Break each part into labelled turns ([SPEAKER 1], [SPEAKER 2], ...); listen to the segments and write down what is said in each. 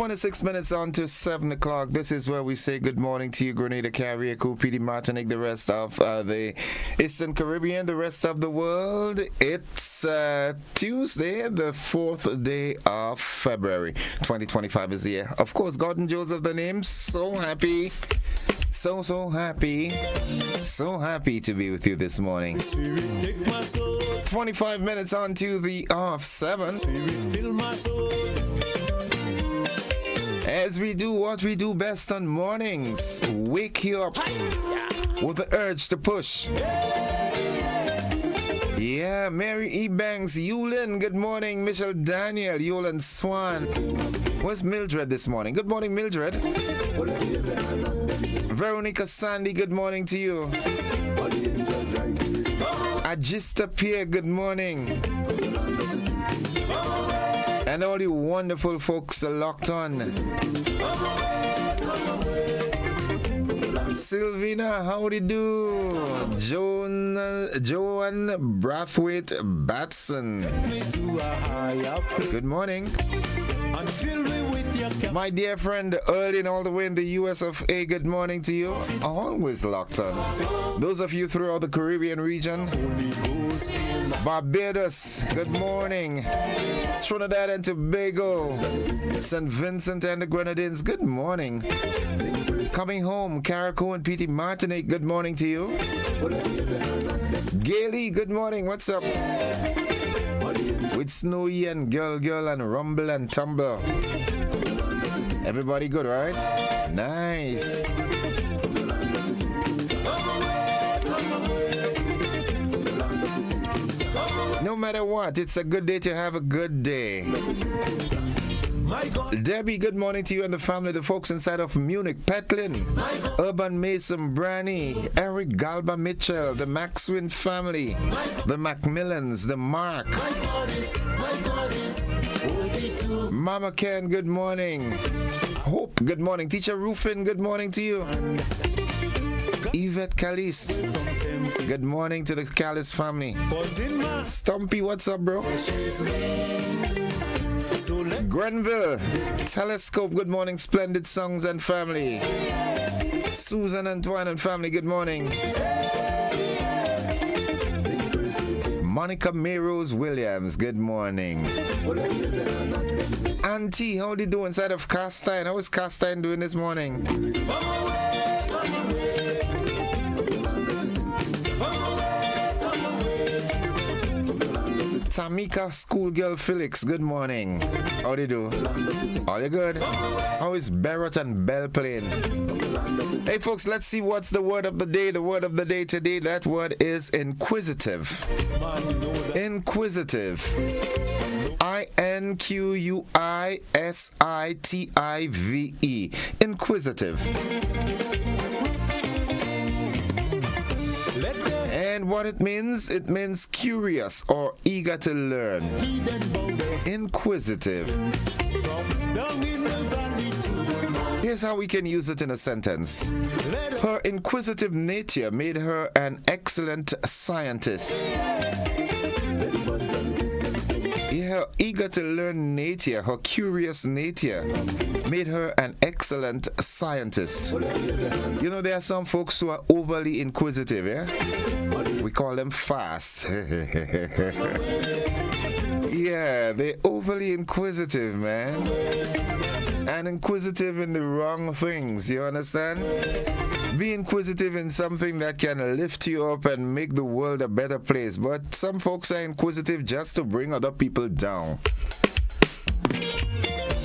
[SPEAKER 1] 26 minutes on to 7 o'clock. This is where we say good morning to you, Grenada, Caribbean, Petite Martinique, the rest of the Eastern Caribbean, the rest of the world. It's Tuesday, the 4th day of February. 2025 is the year. Of course, Gordon Joseph, the name. So happy. So happy. So happy to be with you this morning. 25 minutes on to the off 7. As we do what we do best on mornings, wake you up with the urge to push. Yeah, Mary E. Banks, Yulin, good morning. Michelle Daniel, Yulin Swan. Where's Mildred this morning? Good morning, Mildred. Veronica Sandy, good morning to you. Agista Pierre, good morning. And all you wonderful folks are locked on. Sylvina, how do you do? Joan Brathwaite Batson. Good morning. My dear friend Erlin, all the way in the US of A, good morning to you. Always locked on. Those of you throughout the Caribbean region. Barbados, good morning. Trinidad and Tobago. St. Vincent and the Grenadines, good morning. Coming home, Carriacou and Petite Martinique, good morning to you. Gailey, good morning, what's up? With Snowy and Girl and Rumble and Tumble. Everybody good, right? Nice. No matter what, it's a good day to have a good day. Debbie, good morning to you and the family, the folks inside of Munich, Petlin, Urban Mason, Branny, Eric Galba Mitchell, the Maxwin family, the Macmillans, the Mark. Mama Ken, good morning. Hope, good morning. Teacher Rufin, good morning to you. Yvette Caliste, good morning to the Callis family. Stumpy, what's up, bro? Grenville, Telescope, good morning. Splendid Songs and family. Susan Antoine and family, good morning. Monica Mayrose Williams, good morning. Auntie, how do you do inside of Castine? How is Castine doing this morning? Tamika Schoolgirl Felix, good morning. How do you do? All you good? How is Barrett and Bell Plain? Hey folks, let's see what's the word of the day. The word of the day today, that word is inquisitive. Inquisitive. INQUISITIVE. Inquisitive. And what it means curious or eager to learn. Inquisitive. Here's how we can use it in a sentence. Her inquisitive nature made her an excellent scientist. Her eager to learn nature, her curious nature, made her an excellent scientist. You know, there are some folks who are overly inquisitive, yeah? We call them fast. Yeah, they're overly inquisitive, man. And inquisitive in the wrong things, you understand? Be inquisitive in something that can lift you up and make the world a better place. But some folks are inquisitive just to bring other people down.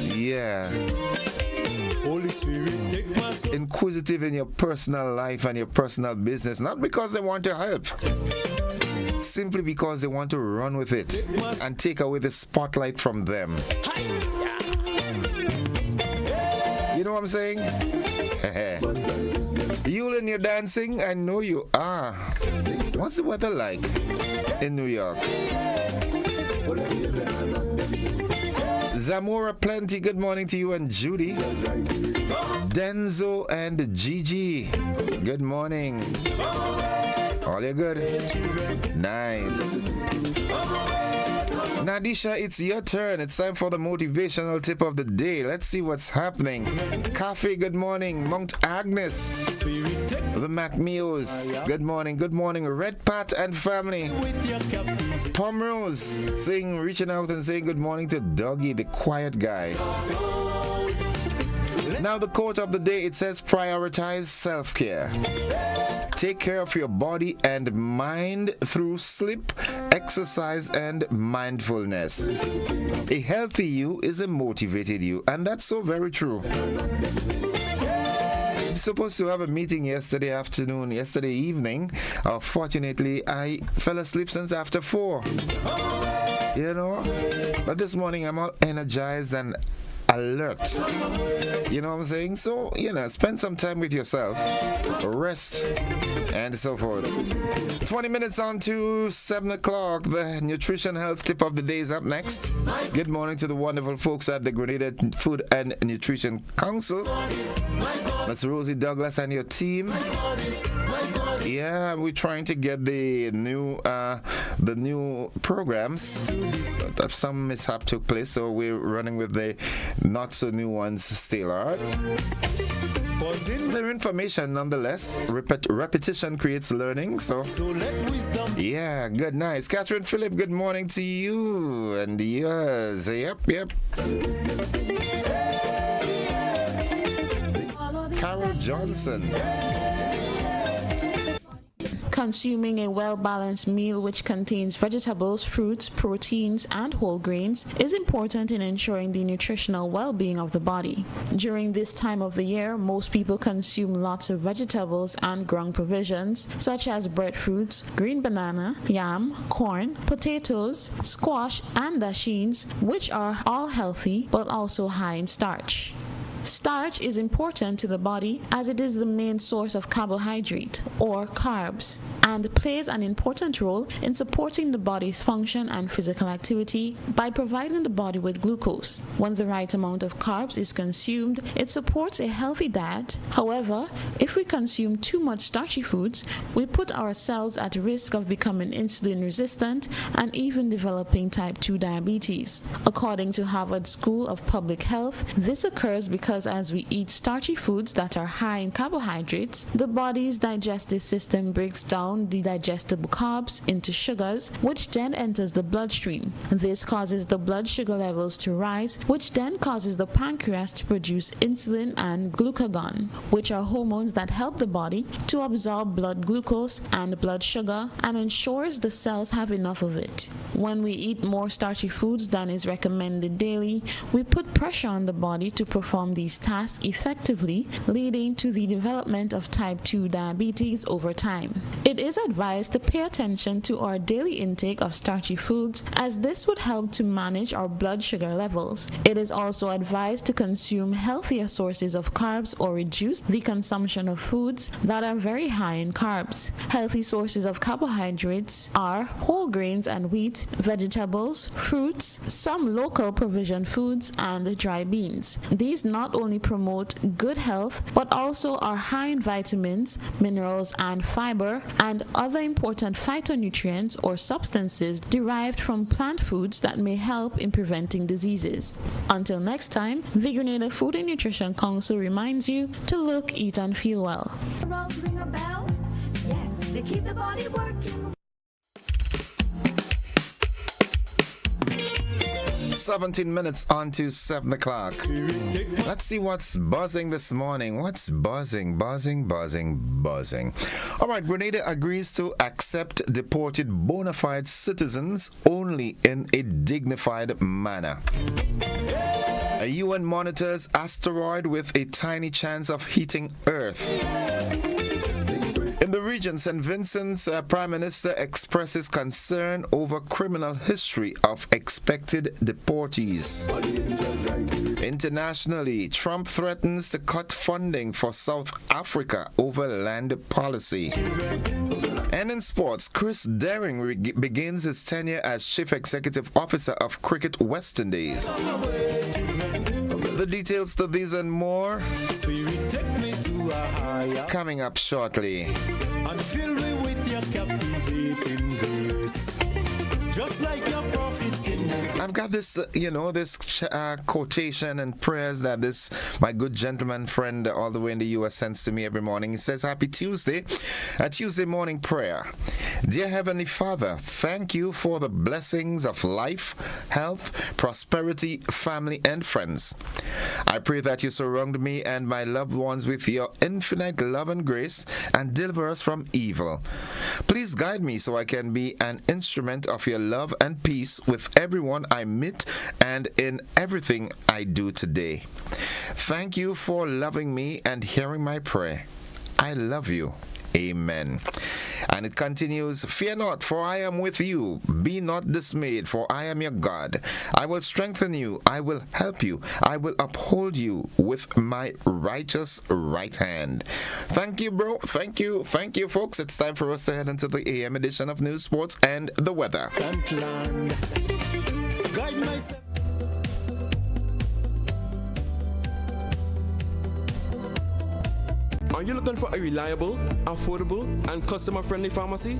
[SPEAKER 1] Yeah. Holy Spirit, take my soul. Inquisitive in your personal life and your personal business, not because they want to help, simply because they want to run with it and take away the spotlight from them. You know what I'm saying? Yulin, you're dancing? I know you are. What's the weather like in New York? Zamora Plenty, good morning to you and Judy. Denzo and Gigi, good morning. All you good? Nice. Nadisha, it's your turn. It's time for the motivational tip of the day. Let's see what's happening. Coffee, good morning. Mount Agnes, the MacMeos, good morning. Good morning, Red Pat and family. Pomrose, saying, reaching out and saying good morning to Doggy, the quiet guy. Now the quote of the day, it says prioritize self-care. Take care of your body and mind through sleep, exercise, and mindfulness. A healthy you is a motivated you, and that's so very true. I'm supposed to have a meeting yesterday evening. Fortunately, I fell asleep since after 4. You know, but this morning I'm all energized and alert. You know what I'm saying? So, spend some time with yourself, rest, and so forth. 20 minutes on to 7 o'clock. The nutrition health tip of the day is up next. Good morning to the wonderful folks at the Grenada Food and Nutrition Council. That's Rosie Douglas and your team. Yeah, we're trying to get the new programs. Some mishap took place, so we're running with the not so new ones still. Alright. Their information nonetheless. Repetition creates learning. So yeah, good, nice. Catherine Phillip, good morning to you and yours. Yep. Carol Johnson.
[SPEAKER 2] Consuming a well-balanced meal which contains vegetables, fruits, proteins, and whole grains is important in ensuring the nutritional well-being of the body. During this time of the year, most people consume lots of vegetables and ground provisions such as breadfruits, green banana, yam, corn, potatoes, squash, and dashins, which are all healthy but also high in starch. Starch is important to the body as it is the main source of carbohydrate, or carbs, and plays an important role in supporting the body's function and physical activity by providing the body with glucose. When the right amount of carbs is consumed, it supports a healthy diet. However, if we consume too much starchy foods, we put ourselves at risk of becoming insulin resistant and even developing type 2 diabetes. According to Harvard School of Public Health, this occurs because as we eat starchy foods that are high in carbohydrates, the body's digestive system breaks down the digestible carbs into sugars, which then enters the bloodstream. This causes the blood sugar levels to rise, which then causes the pancreas to produce insulin and glucagon, which are hormones that help the body to absorb blood glucose and blood sugar and ensures the cells have enough of it. When we eat more starchy foods than is recommended daily, we put pressure on the body to perform these tasks effectively, leading to the development of type 2 diabetes over time. It is advised to pay attention to our daily intake of starchy foods, as this would help to manage our blood sugar levels. It is also advised to consume healthier sources of carbs or reduce the consumption of foods that are very high in carbs. Healthy sources of carbohydrates are whole grains and wheat, vegetables, fruits, some local provision foods, and dry beans. These not only promote good health but also are high in vitamins, minerals, and fiber, and other important phytonutrients or substances derived from plant foods that may help in preventing diseases. Until next time, the Grenada Food and Nutrition Council reminds you to look, eat, and feel well.
[SPEAKER 3] Ring a bell? Yes, they keep the body working.
[SPEAKER 1] 17 minutes on to 7 o'clock. Let's see what's buzzing this morning. What's buzzing? All right, Grenada agrees to accept deported bona fide citizens only in a dignified manner. A UN monitors asteroid with a tiny chance of hitting Earth. In the region, St. Vincent's Prime Minister expresses concern over criminal history of expected deportees. Internationally, Trump threatens to cut funding for South Africa over land policy. And in sports, Chris Daring begins his tenure as Chief Executive Officer of Cricket West Indies. The details to these and more coming up shortly.
[SPEAKER 4] And fill me with your captivating grace. just like your prophets in the
[SPEAKER 1] I've got this, quotation and prayers that this my good gentleman friend all the way in the U.S. sends to me every morning. He says, "Happy Tuesday, a Tuesday morning prayer. Dear Heavenly Father, thank you for the blessings of life, health, prosperity, family, and friends. I pray that you surround me and my loved ones with your infinite love and grace and deliver us from evil. Please guide me so I can be an instrument of your love and peace with everyone I meet and in everything I do today. Thank you for loving me and hearing my prayer. I love you. Amen." And it continues, "Fear not, for I am with you. Be not dismayed, for I am your God. I will strengthen you. I will help you. I will uphold you with my righteous right hand." Thank you, bro. Thank you. Thank you, folks. It's time for us to head into the AM edition of News, Sports, and the Weather.
[SPEAKER 4] land. Guide my step.
[SPEAKER 5] Are you looking for a reliable, affordable, and customer-friendly pharmacy?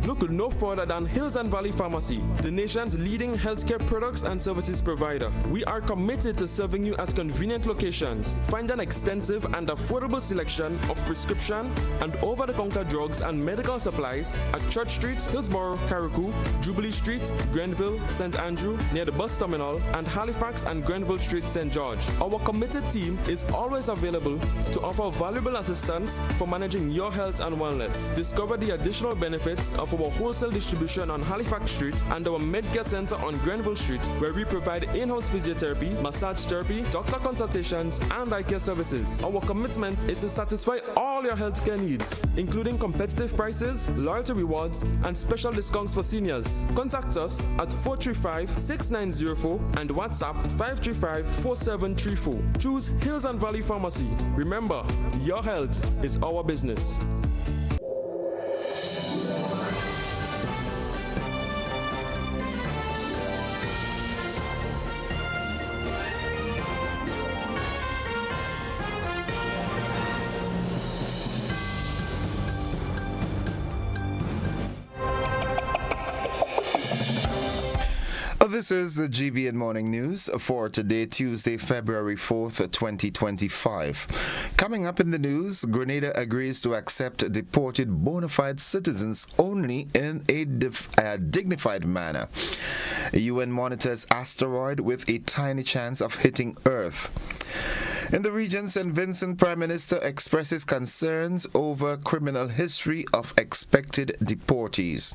[SPEAKER 5] Look no further than Hills and Valley Pharmacy, the nation's leading healthcare products and services provider. We are committed to serving you at convenient locations. Find an extensive and affordable selection of prescription and over-the-counter drugs and medical supplies at Church Street, Hillsborough, Carriacou, Jubilee Street, Grenville, St. Andrew, near the bus terminal, and Halifax and Grenville Street, St. George. Our committed team is always available to offer valuable assistance for managing your health and wellness. Discover the additional benefits of our wholesale distribution on Halifax Street and our Medcare Center on Grenville Street, where we provide in-house physiotherapy, massage therapy, doctor consultations, and eye care services. Our commitment is to satisfy all your healthcare needs, including competitive prices, loyalty rewards, and special discounts for seniors. Contact us at 435-6904 and WhatsApp 535-4734. Choose Hills and Valley Pharmacy. Remember, your health is our business.
[SPEAKER 1] This is the GBN Morning News for today, Tuesday, February 4th, 2025. Coming up in the news, Grenada agrees to accept deported bona fide citizens only in a dignified manner. UN monitors asteroid with a tiny chance of hitting Earth. In the region, St. Vincent Prime Minister expresses concerns over criminal history of expected deportees.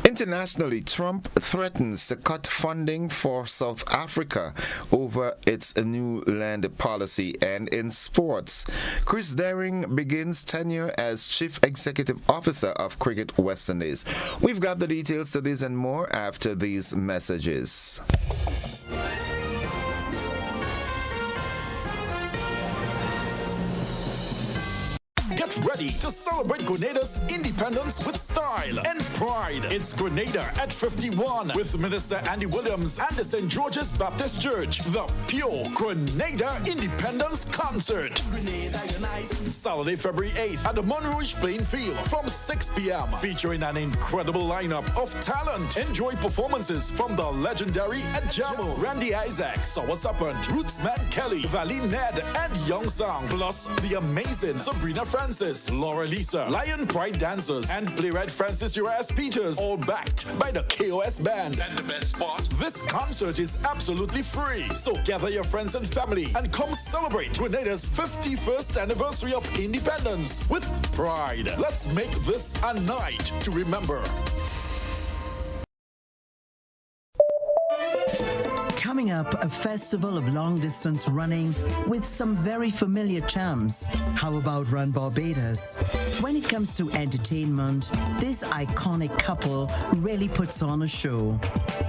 [SPEAKER 1] Internationally, Trump threatens to cut funding for South Africa over its new land policy. And in sports, Chris Daring begins tenure as Chief Executive Officer of Cricket West Indies. We've got the details to this and more after these messages.
[SPEAKER 6] Get ready to celebrate Grenada's independence with style and pride. It's Grenada at 51 with Minister Andy Williams and the St. George's Baptist Church. The Pure Grenada Independence Concert.
[SPEAKER 4] Grenada, you're nice.
[SPEAKER 6] Saturday, February 8th at the Monrouge Playing Field from 6 p.m. Featuring an incredible lineup of talent. Enjoy performances from the legendary Adjamo, Randy Isaacs, Sour Serpent, Rootsman Kelly, Valley Ned, and Young Sang. Plus the amazing Sabrina Francis, Laura Lisa, Lion Pride Dancers, and playwright Francis Urias Peters, all backed by the KOS Band.
[SPEAKER 7] And the best part,
[SPEAKER 6] This concert is absolutely free, so gather your friends and family and come celebrate Grenada's 51st anniversary of independence with pride. Let's make this a night to remember.
[SPEAKER 8] Coming up, a festival of long-distance running with some very familiar charms. How about Run Barbados? When it comes to entertainment, this iconic couple really puts on a show.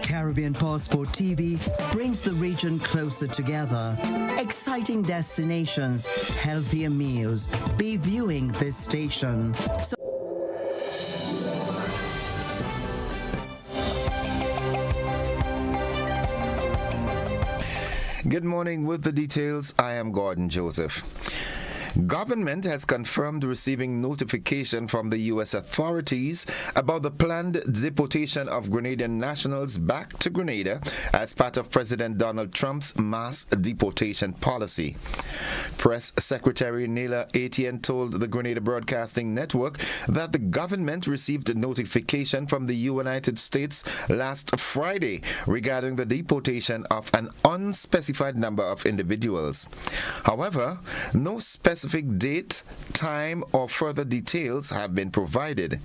[SPEAKER 8] Caribbean Passport TV brings the region closer together. Exciting destinations, healthier meals. Be viewing this station.
[SPEAKER 1] Good morning. With the details, I am Gordon Joseph. Government has confirmed receiving notification from the U.S. authorities about the planned deportation of Grenadian nationals back to Grenada as part of President Donald Trump's mass deportation policy. Press Secretary Neila Etienne told the Grenada Broadcasting Network that the government received notification from the United States last Friday regarding the deportation of an unspecified number of individuals. However, no specific date, time, or further details have been provided.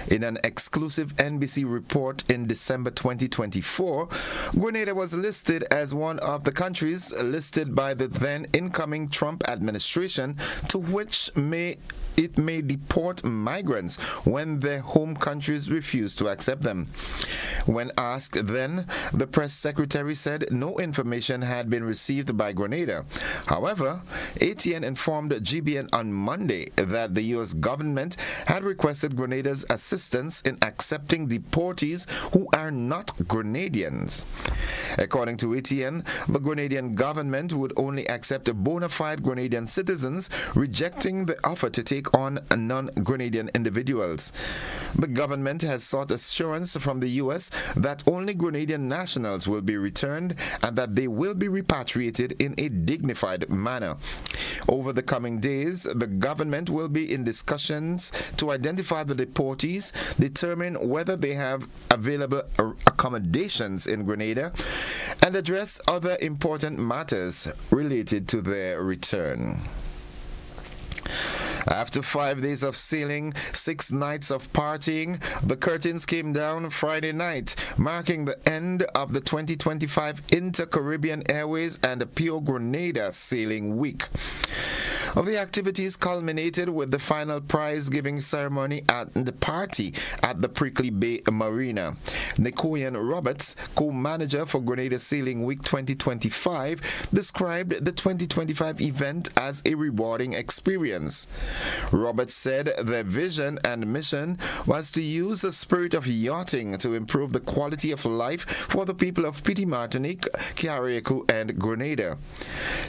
[SPEAKER 1] In an exclusive NBC report in December 2024, Grenada was listed as one of the countries listed by the then incoming Trump administration to which it may deport migrants when their home countries refuse to accept them. When asked then, the press secretary said no information had been received by Grenada. However, Etienne informed GBN on Monday that the U.S. government had requested Grenada's assistance in accepting deportees who are not Grenadians. According to Etienne, the Grenadian government would only accept bona fide Grenadian citizens, rejecting the offer to take on non-Grenadian individuals. The government has sought assurance from the U.S. that only Grenadian nationals will be returned and that they will be repatriated in a dignified manner. Over the coming days, the government will be in discussions to identify the deportees, determine whether they have available accommodations in Grenada, and address other important matters related to their return. After 5 days of sailing, 6 nights of partying, the curtains came down Friday night, marking the end of the 2025 Inter-Caribbean Airways and Pure Grenada Sailing Week. The activities culminated with the final prize-giving ceremony at the party at the Prickly Bay Marina. Nicoyan Roberts, co-manager for Grenada Sailing Week 2025, described the 2025 event as a rewarding experience. Roberts said their vision and mission was to use the spirit of yachting to improve the quality of life for the people of Petite Martinique, Carriacou, and Grenada.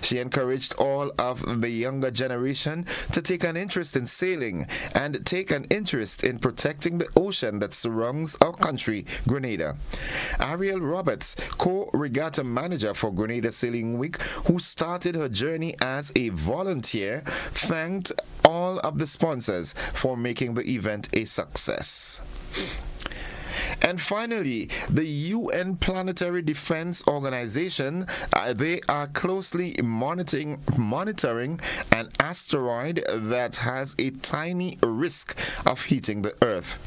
[SPEAKER 1] She encouraged all of the younger generation to take an interest in sailing and take an interest in protecting the ocean that surrounds our country, Grenada. Ariel Roberts, co-regatta manager for Grenada Sailing Week, who started her journey as a volunteer, thanked all of the sponsors for making the event a success. And finally, the UN Planetary Defense Organization, they are closely monitoring an asteroid that has a tiny risk of hitting the Earth.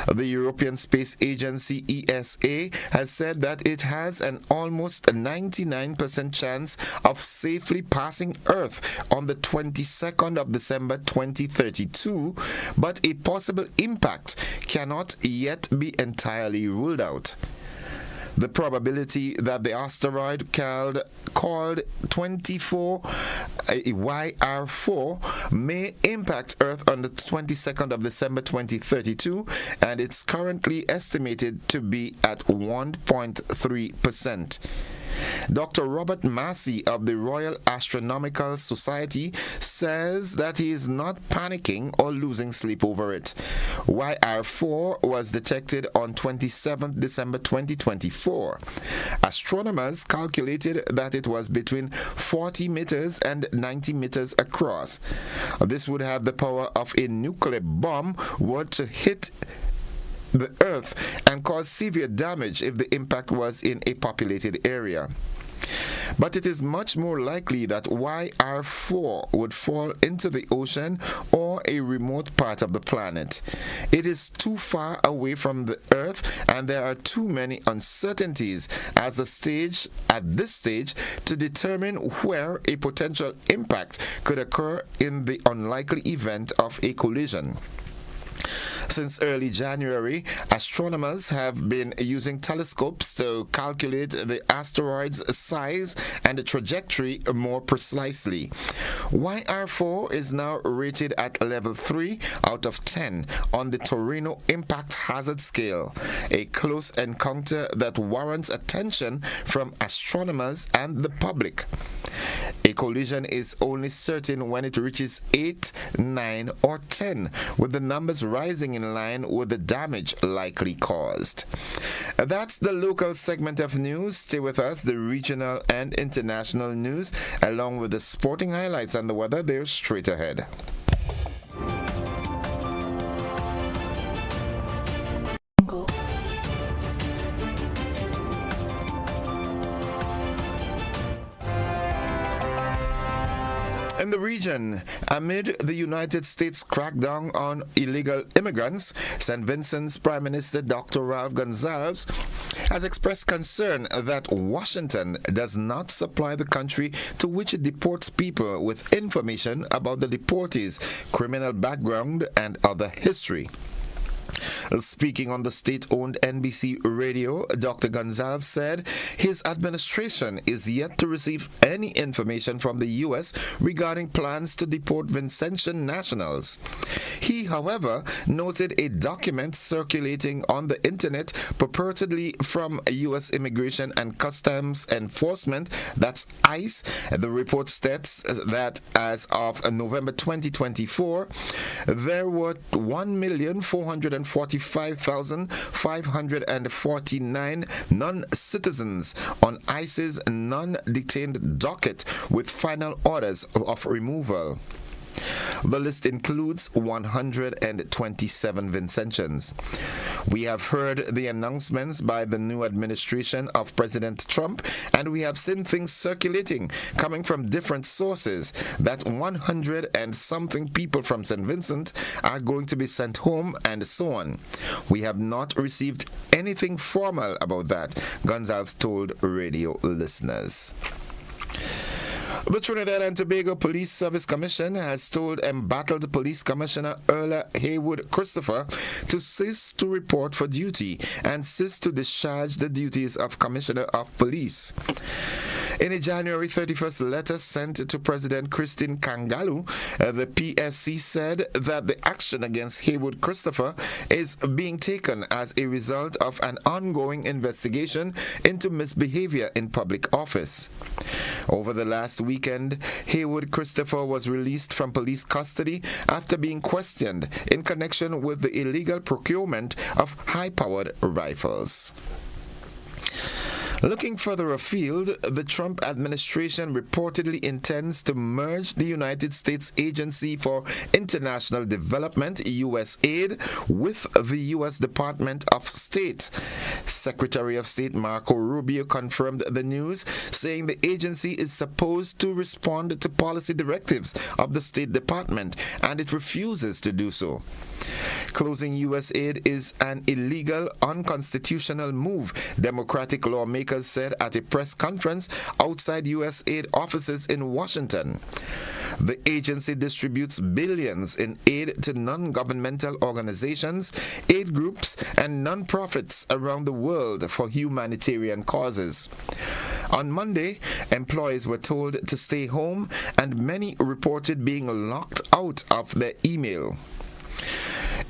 [SPEAKER 1] The European Space Agency ESA has said that it has an almost 99% chance of safely passing Earth on the 22nd of December 2032, but a possible impact cannot yet be entirely ruled out. The probability that the asteroid called 24YR4 may impact Earth on the 22nd of December 2032, and it's currently estimated to be at 1.3%. Dr. Robert Massey of the Royal Astronomical Society says that he is not panicking or losing sleep over it. YR4 was detected on 27th December 2024. Astronomers calculated that it was between 40 meters and 90 meters across. This would have the power of a nuclear bomb were to hit the Earth and cause severe damage if the impact was in a populated area. But it is much more likely that YR4 would fall into the ocean or a remote part of the planet. It is too far away from the Earth, and there are too many uncertainties at this stage to determine where a potential impact could occur in the unlikely event of a collision. Since early January, astronomers have been using telescopes to calculate the asteroid's size and the trajectory more precisely. YR4 is now rated at level 3 out of 10 on the Torino Impact Hazard Scale, a close encounter that warrants attention from astronomers and the public. A collision is only certain when it reaches 8, 9, or 10, with the numbers rising in line with the damage likely caused. That's the local segment of news. Stay with us. The regional and international news, along with the sporting highlights and the weather, they're straight ahead. In the region, amid the United States crackdown on illegal immigrants, St. Vincent's Prime Minister Dr. Ralph Gonsalves has expressed concern that Washington does not supply the country to which it deports people with information about the deportees' criminal background and other history. Speaking on the state-owned NBC radio, Dr. Gonsalves said his administration is yet to receive any information from the U.S. regarding plans to deport Vincentian nationals. He, however, noted a document circulating on the internet purportedly from U.S. Immigration and Customs Enforcement, that's ICE. The report states that as of November 2024, there were 1,445,549 non-citizens on ICE's non-detained docket with final orders of removal. The list includes 127 Vincentians. We have heard the announcements by the new administration of President Trump, and we have seen things circulating coming from different sources that 100 and something people from St. Vincent are going to be sent home and so on. We have not received anything formal about that, Gonsalves told radio listeners. The Trinidad and Tobago Police Service Commission has told embattled Police Commissioner Erla Haywood Christopher to cease to report for duty and cease to discharge the duties of Commissioner of Police. In a January 31st letter sent to President Christine Kangalu, the PSC said that the action against Haywood Christopher is being taken as a result of an ongoing investigation into misbehavior in public office. Over the last weekend, Haywood Christopher was released from police custody after being questioned in connection with the illegal procurement of high-powered rifles. Looking further afield, the Trump administration reportedly intends to merge the United States Agency for International Development, USAID, with the U.S. Department of State. Secretary of State Marco Rubio confirmed the news, saying the agency is supposed to respond to policy directives of the State Department, and it refuses to do so. Closing USAID is an illegal, unconstitutional move, Democratic lawmakers said at a press conference outside USAID offices in Washington. The agency distributes billions in aid to non-governmental organizations, aid groups, and non-profits around the world for humanitarian causes. On Monday, employees were told to stay home, and many reported being locked out of their email.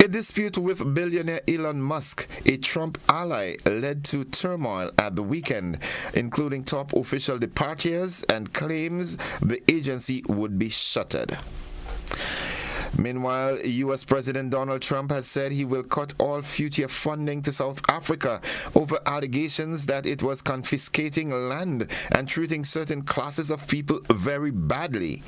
[SPEAKER 1] A dispute with billionaire Elon Musk, a Trump ally, led to turmoil at the weekend, including top official departures and claims the agency would be shuttered. Meanwhile, U.S. President Donald Trump has said he will cut all future funding to South Africa over allegations that it was confiscating land and treating certain classes of people very badly.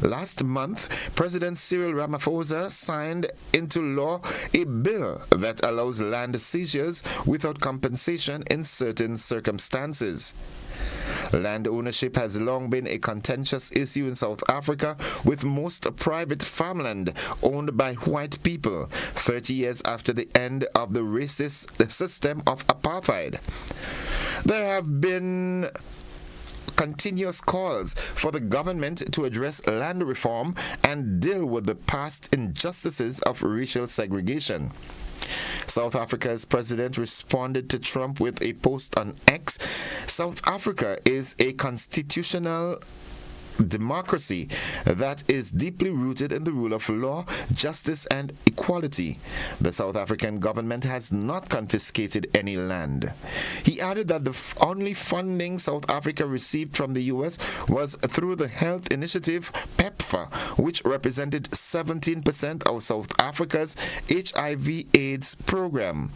[SPEAKER 1] Last month, President Cyril Ramaphosa signed into law a bill that allows land seizures without compensation in certain circumstances. Land ownership has long been a contentious issue in South Africa, with most private farmland owned by white people 30 years after the end of the racist system of apartheid. There have been continuous calls for the government to address land reform and deal with the past injustices of racial segregation. South Africa's president responded to Trump with a post on X. South Africa is a constitutional democracy that is deeply rooted in the rule of law, justice, and equality. The South African government has not confiscated any land. He added that the only funding South Africa received from the U.S. was through the health initiative PEPFAR, which represented 17% of South Africa's HIV/AIDS program.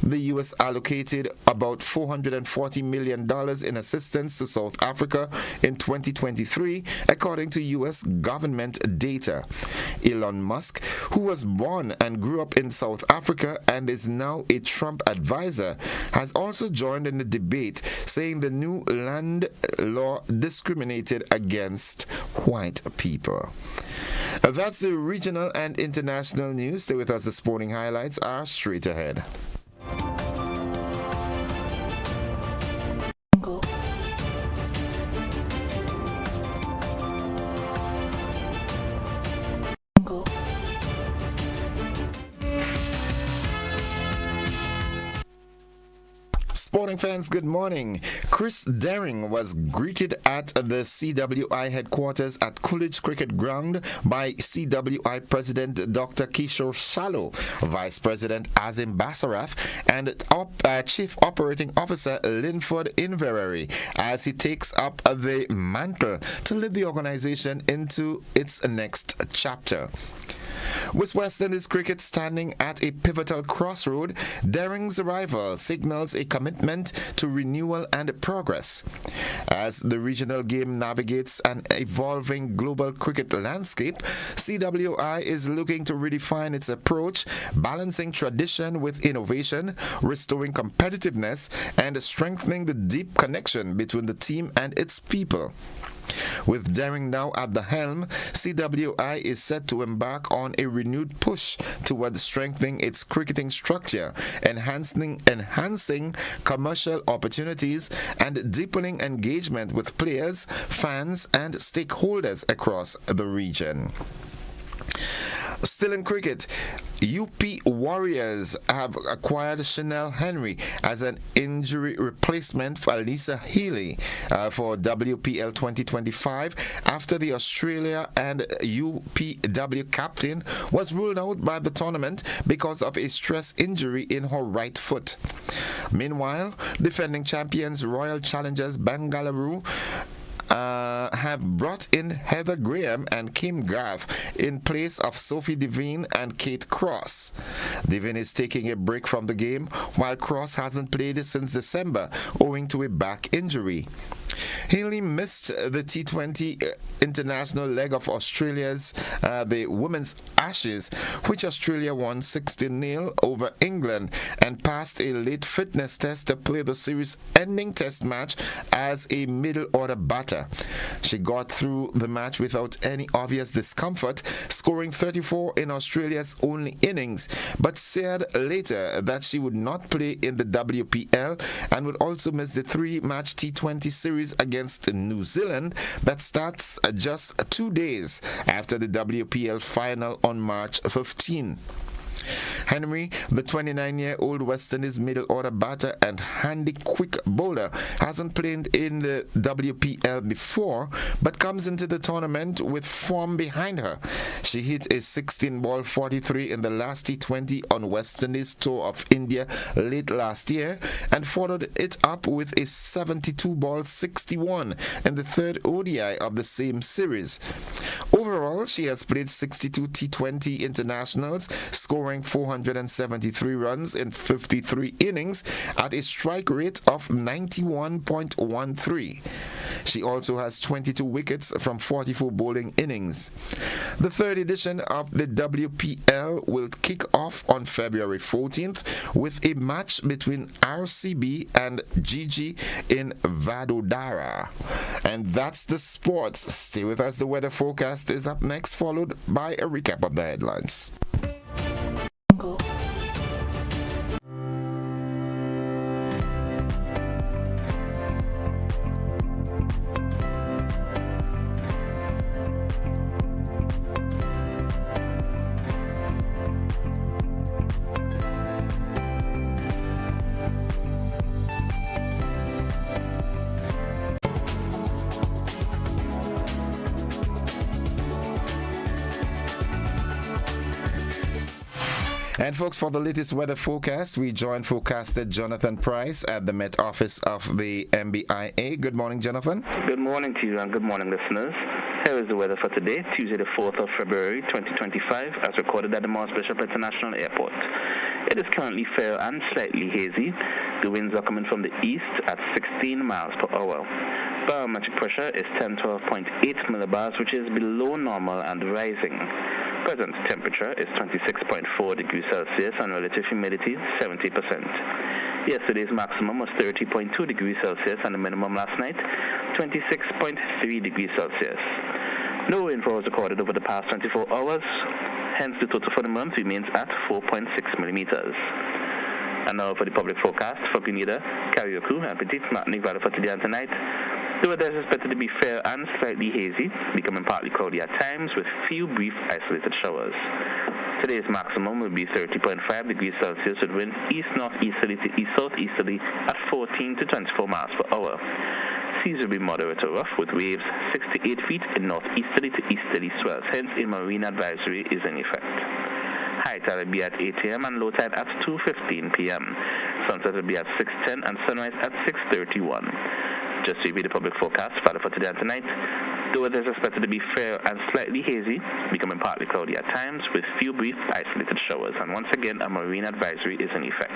[SPEAKER 1] The U.S. allocated about $440 million in assistance to South Africa in 2023, according to U.S. government data. Elon Musk, who was born and grew up in South Africa and is now a Trump advisor, has also joined in the debate, saying the new land law discriminated against white people. That's the regional and international news. Stay with us. The sporting highlights are straight ahead. Sporting fans, good morning. Chris Daring was greeted at the CWI headquarters at Coolidge Cricket Ground by CWI President Dr. Kishore Shallow, Vice President Azim Basarath, and Chief Operating Officer Linford Inverary, as he takes up the mantle to lead the organization into its next chapter. With West Indies cricket standing at a pivotal crossroad, Daring's arrival signals a commitment to renewal and progress. As the regional game navigates an evolving global cricket landscape, CWI is looking to redefine its approach, balancing tradition with innovation, restoring competitiveness, and strengthening the deep connection between the team and its people. With Daring now at the helm, CWI is set to embark on a renewed push towards strengthening its cricketing structure, enhancing commercial opportunities, and deepening engagement with players, fans, and stakeholders across the region. Still in cricket, UP Warriors have acquired Chanel Henry as an injury replacement for Alisa Healy for WPL 2025 after the Australia and UPW captain was ruled out by the tournament because of a stress injury in her right foot. Meanwhile, defending champions Royal Challengers Bengaluru have brought in Heather Graham and Kim Graff in place of Sophie Devine and Kate Cross. Devine is taking a break from the game, while Cross hasn't played since December owing to a back injury. Healy missed the T20 international leg of Australia's the Women's Ashes, which Australia won 16-0 over England, and passed a late fitness test to play the series-ending test match as a middle-order batter. She got through the match without any obvious discomfort, scoring 34 in Australia's only innings, but said later that she would not play in the WPL and would also miss the three-match T20 series against New Zealand that starts just 2 days after the WPL final on March 15. Henry, the 29-year-old West Indies middle-order batter and handy quick bowler, hasn't played in the WPL before, but comes into the tournament with form behind her. She hit a 16-ball 43 in the last T20 on West Indies tour of India late last year, and followed it up with a 72-ball 61 in the third ODI of the same series. Overall, she has played 62 T20 internationals, scoring 473 runs in 53 innings at a strike rate of 91.13. She also has 22 wickets from 44 bowling innings. The third edition of the WPL will kick off on February 14th with a match between RCB and GG in Vadodara. And that's the sports. Stay with us. The weather forecast is up next, followed by a recap of the headlines. And folks, for the latest weather forecast, we join forecaster Jonathan Price at the Met Office of the MBIA. Good morning, Jonathan.
[SPEAKER 7] Good morning to you and good morning, listeners. Here is the weather for today, Tuesday the 4th of February 2025, as recorded at the Morris Bishop International Airport. It is currently fair and slightly hazy. The winds are coming from the east at 16 miles per hour. Barometric pressure is 1012.8 millibars, which is below normal and rising. Present temperature is 26.4 degrees Celsius and relative humidity 70%. Yesterday's maximum was 30.2 degrees Celsius and the minimum last night 26.3 degrees Celsius. No rainfall was recorded over the past 24 hours, hence the total for the month remains at 4.6 millimeters. And now for the public forecast for Grenada, Carriacou, and Petite Martinique Valley for today and tonight. The weather is expected to be fair and slightly hazy, becoming partly cloudy at times with few brief isolated showers. Today's maximum will be 30.5 degrees Celsius with winds east-northeasterly to east-southeasterly at 14 to 24 miles per hour. Seas will be moderate to rough with waves 6 to 8 feet in northeasterly to easterly swells, hence a marine advisory is in effect. High tide will be at 8 a.m. and low tide at 2:15 p.m. Sunset will be at 6:10 and sunrise at 6:31. Just to review the public forecast for today and tonight, the weather is expected to be fair and slightly hazy, becoming partly cloudy at times with few brief isolated showers, and once again a marine advisory is in effect.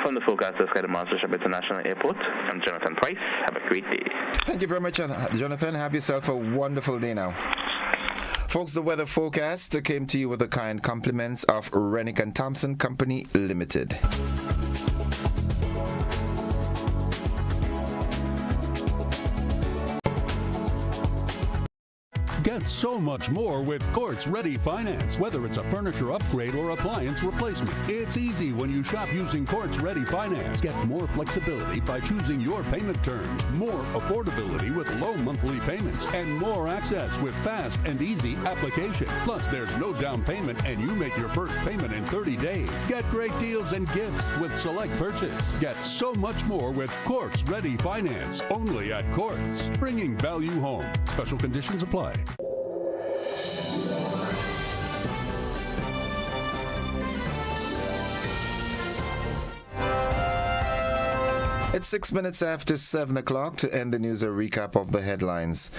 [SPEAKER 7] From the forecast desk at the Morris Bishop International Airport, I'm Jonathan Price. Have a great day.
[SPEAKER 1] Thank you very much, Jonathan. Have yourself a wonderful day now. Folks, the weather forecast came to you with the kind compliments of Rennick and Thompson Company Limited.
[SPEAKER 9] Get so much more with Quartz Ready Finance. Whether it's a furniture upgrade or appliance replacement, it's easy when you shop using Quartz Ready Finance. Get more flexibility by choosing your payment terms, more affordability with low monthly payments, and more access with fast and easy application. Plus, there's no down payment and you make your first payment in 30 days. Get great deals and gifts with select purchase. Get so much more with Quartz Ready Finance. Only at Quartz. Bringing value home. Special conditions apply.
[SPEAKER 1] It's 6 minutes after 7 o'clock. To end the news, a recap of the headlines.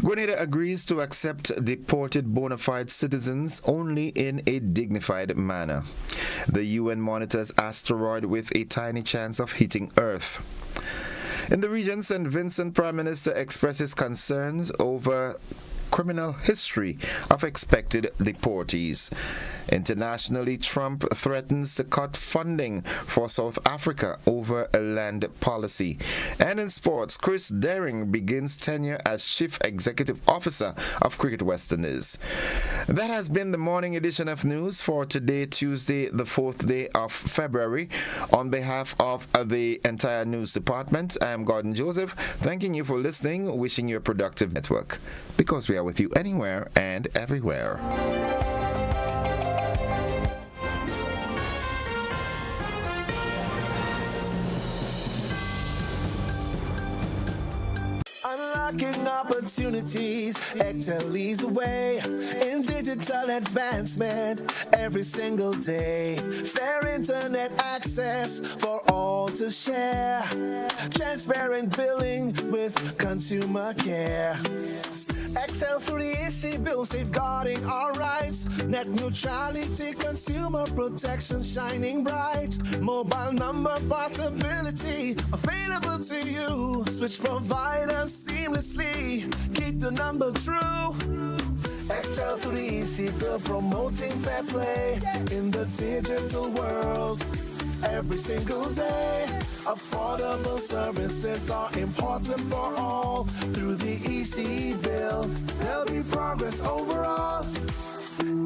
[SPEAKER 1] Grenada agrees to accept deported bona fide citizens only in a dignified manner. The UN monitors asteroid with a tiny chance of hitting Earth. In the region, St. Vincent Prime Minister expresses concerns over criminal history of expected deportees. Internationally, Trump threatens to cut funding for South Africa over a land policy. And in sports, Chris Daring begins tenure as Chief Executive Officer of Cricket West Indies. That has been the morning edition of news for today, Tuesday, the 4th day of February. On behalf of the entire news department, I am Gordon Joseph, thanking you for listening, wishing you a productive network, because we are with you anywhere and everywhere.
[SPEAKER 4] Unlocking opportunities, Excel leads the way in digital advancement every single day. Fair internet access for all to share. Transparent billing with consumer care. Excel 3EC bill safeguarding our rights. Net neutrality, consumer protection shining bright. Mobile number portability available to you. Switch providers seamlessly. Keep the number true. Excel 3EC bill promoting fair play in the digital world. Every single day, affordable services are important for all. Through the EC bill, there'll be progress overall.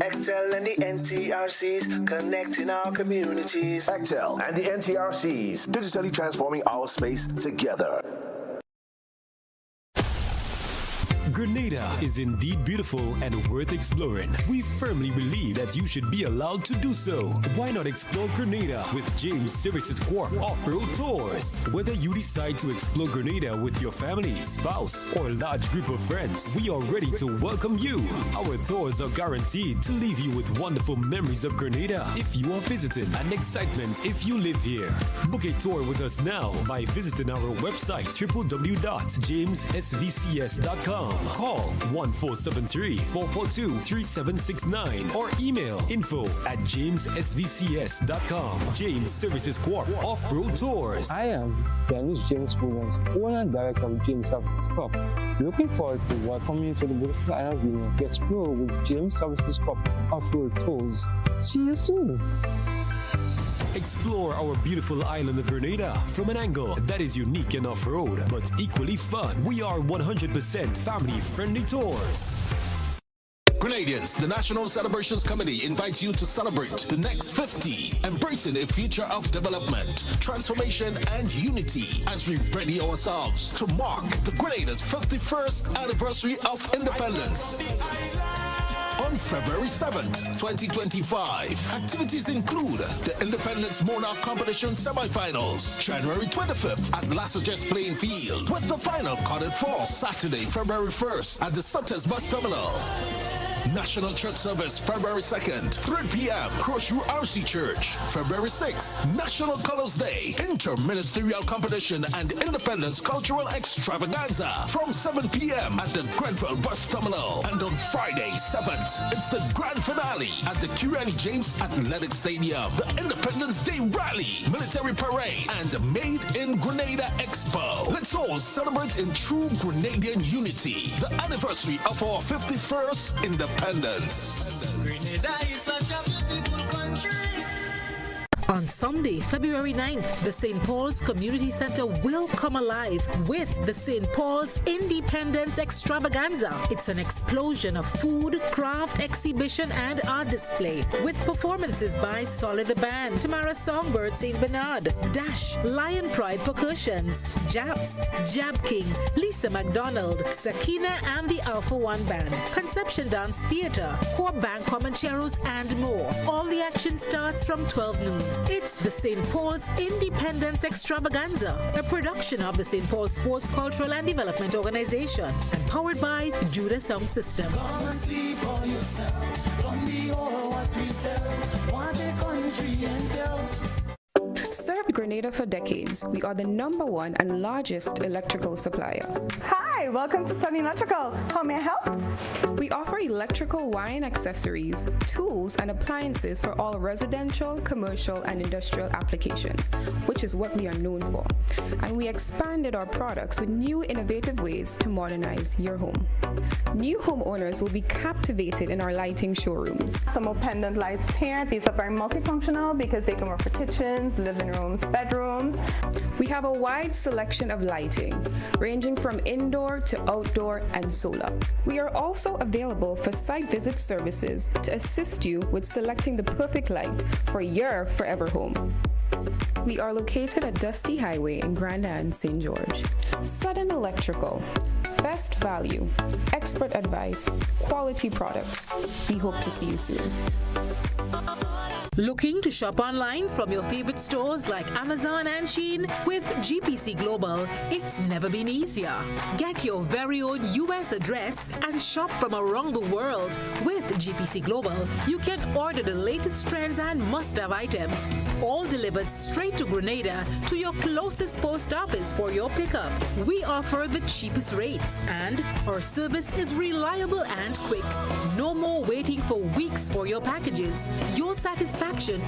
[SPEAKER 4] Excel and the NTRCs connecting our communities.
[SPEAKER 10] Excel and the NTRCs digitally transforming our space together.
[SPEAKER 11] Grenada is indeed beautiful and worth exploring. We firmly believe that you should be allowed to do so. Why not explore Grenada with James Services Corp Off-Road Tours? Whether you decide to explore Grenada with your family, spouse, or large group of friends, we are ready to welcome you. Our tours are guaranteed to leave you with wonderful memories of Grenada if you are visiting and excitement if you live here. Book a tour with us now by visiting our website www.jamessvcs.com. Call 1473-442-3769 or email info@jamessvcs.com. James Services Corp Off-Road Tours.
[SPEAKER 12] I am Dennis James Williams, owner and director of James Services Corp. Looking forward to welcoming you to the beautiful island of Union to explore with James Services Corp Off-Road Tours. See you soon.
[SPEAKER 11] Explore our beautiful island of Grenada from an angle that is unique and off-road, but equally fun. We are 100% family-friendly tours.
[SPEAKER 13] Grenadians, the National Celebrations Committee invites you to celebrate the next 50, embracing a future of development, transformation, and unity as we ready ourselves to mark the Grenada's 51st anniversary of independence. On February 7th, 2025, activities include the Independence Monarch Competition semifinals, January 25th at Lassages Playing Field, with the final carded for Saturday, February 1st at the Sutters Bus Terminal. National Church Service, February 2nd, 3 p.m., Crossview RC Church. February 6th, National Colors Day, Interministerial Competition and Independence Cultural Extravaganza from 7 p.m. at the Grenfell Bus Terminal. And on Friday, 7th, it's the grand finale at the Kirani James Athletic Stadium, the Independence Day Rally, Military Parade, and Made in Grenada Expo. Let's all celebrate in true Grenadian unity, the anniversary of our 51st independence.
[SPEAKER 14] Grenada is such a beautiful country.
[SPEAKER 15] On Sunday, February 9th, the St. Paul's Community Center will come alive with the St. Paul's Independence Extravaganza. It's an explosion of food, craft, exhibition, and art display with performances by Solid the Band, Tamara Songbird St. Bernard, Dash, Lion Pride Percussions, Japs, Jab King, Lisa McDonald, Sakina and the Alpha One Band, Conception Dance Theater, Core Band Comancheros, and more. All the action starts from 12 noon. It's the St. Paul's Independence Extravaganza, a production of the St. Paul Sports Cultural and Development Organization and powered by Judah Sound System.
[SPEAKER 14] Come and see for yourselves. Come behold what we sell. What a country and tell.
[SPEAKER 16] Served Grenada for decades. We are the #1 and largest electrical supplier.
[SPEAKER 17] Hi, welcome to Sunny Electrical. How may I help?
[SPEAKER 16] We offer electrical wire accessories, tools, and appliances for all residential, commercial, and industrial applications, which is what we are known for. And we expanded our products with new innovative ways to modernize your home. New homeowners will be captivated in our lighting showrooms.
[SPEAKER 17] Some more pendant lights here. These are very multifunctional because they can work for kitchens, living rooms, bedrooms.
[SPEAKER 16] We have a wide selection of lighting, ranging from indoor to outdoor and solar. We are also available for site visit services to assist you with selecting the perfect light for your forever home. We are located at Dusty Highway in Grenada and St. George. Sudden Electrical. Best value, expert advice, quality products. We hope to see you soon.
[SPEAKER 15] Looking to shop online from your favorite stores like Amazon and Shein? With GPC Global, it's never been easier. Get your very own US address and shop from around the world. With GPC Global, you can order the latest trends and must-have items, all delivered straight to Grenada to your closest post office for your pickup. We offer the cheapest rates and our service is reliable and quick. No more waiting for weeks for your packages. Your satisfaction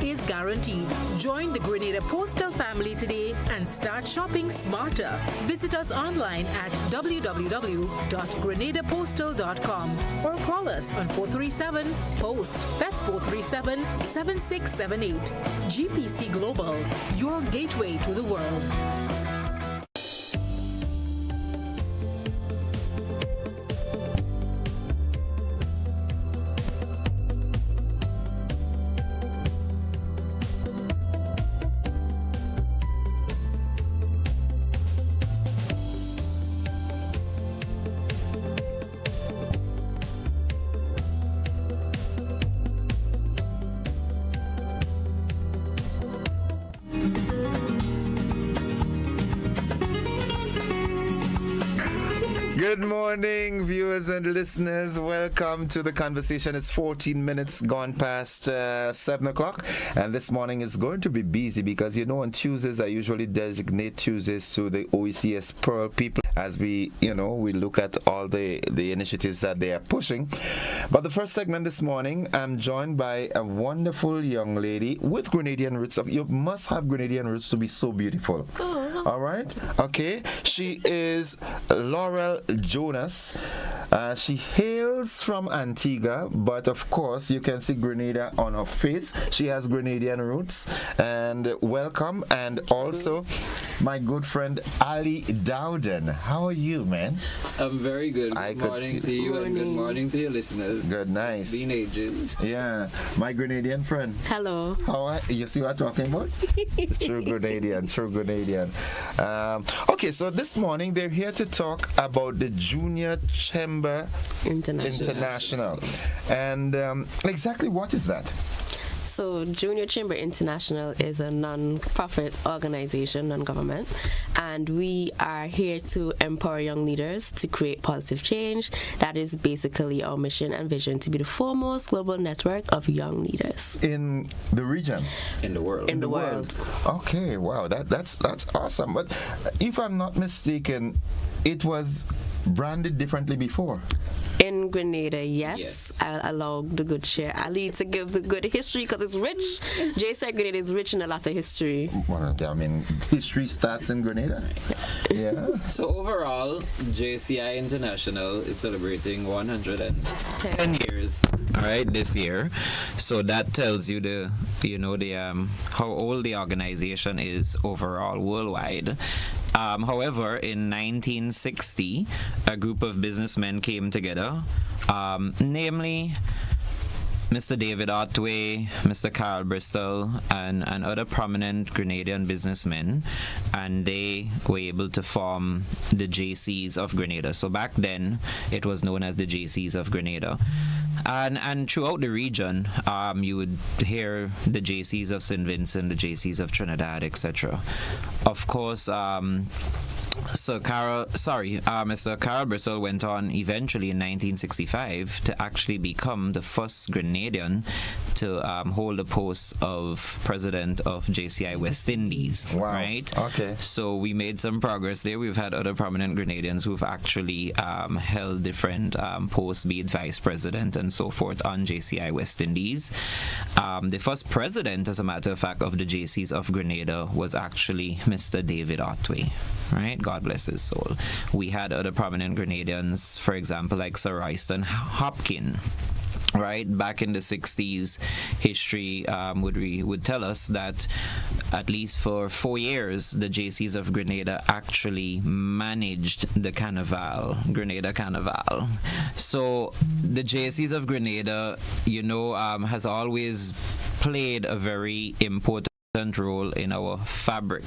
[SPEAKER 15] is guaranteed. Join the Grenada Postal family today and start shopping smarter. Visit us online at www.grenadapostal.com or call us on 437-POST. That's 437-7678. GPC Global, your gateway to the world.
[SPEAKER 1] Good morning, viewers and listeners. Welcome to the conversation. It's 14 minutes gone past 7 o'clock, and this morning is going to be busy because, you know, on Tuesdays I usually designate Tuesdays to the OECS Pearl people as we look at all the initiatives that they are pushing. But the first segment this morning, I'm joined by a wonderful young lady with Grenadian roots. You must have Grenadian roots to be so beautiful. All right? Okay. She is Laurel Jonas. She hails from Antigua, but of course you can see Grenada on her face. She has Grenadian roots. And welcome. And also my good friend Ali Dowden. How are you, man?
[SPEAKER 18] I'm very good. Good morning to you and good morning to your listeners.
[SPEAKER 1] Good, nice.
[SPEAKER 18] It's been ages.
[SPEAKER 1] Yeah. My Grenadian friend.
[SPEAKER 19] Hello.
[SPEAKER 1] How are you? See what I'm talking about? True Grenadian. Okay, so this morning they're here to talk about the Junior Chamber International. And exactly what is that?
[SPEAKER 19] So Junior Chamber International is a non-profit organization, non-government, and we are here to empower young leaders to create positive change. That is basically our mission and vision, to be the foremost global network of young leaders.
[SPEAKER 1] In the region?
[SPEAKER 18] In the world.
[SPEAKER 19] In the world.
[SPEAKER 1] Okay, wow, that's awesome. But if I'm not mistaken, it was branded differently before.
[SPEAKER 19] In Grenada, yes. I'll allow the good share Ali to give the good history because it's rich. JCI Grenada is rich in a lot of history.
[SPEAKER 1] Well, I mean, history starts in Grenada. Yeah.
[SPEAKER 18] So overall, JCI International is celebrating 110 years. All right, this year. So that tells you the how old the organization is overall worldwide. However, in 1960, a group of businessmen came together, namely Mr. David Otway, Mr. Carl Bristol, and other prominent Grenadian businessmen, and they were able to form the JCs of Grenada. So back then, it was known as the JCs of Grenada. And throughout the region, you would hear the JCs of St. Vincent, the JCs of Trinidad, etc. Of course, Mr. Carl Bristol went on eventually in 1965 to actually become the first Grenadian to hold the post of president of JCI West Indies.
[SPEAKER 1] Wow.
[SPEAKER 18] Right?
[SPEAKER 1] Okay.
[SPEAKER 18] So we made some progress there. We've had other prominent Grenadians who've actually held different posts, be it vice president and so forth, on JCI West Indies. The first president, as a matter of fact, of the JCs of Grenada was actually Mr. David Otway. Right? God bless his soul. We had other prominent Grenadians, for example, like Sir Royston Hopkin. Right, back in the 60s, history would tell us that at least for 4 years, the JCs of Grenada actually managed the Grenada Carnival. So the JCs of Grenada, has always played a very important role in our fabric,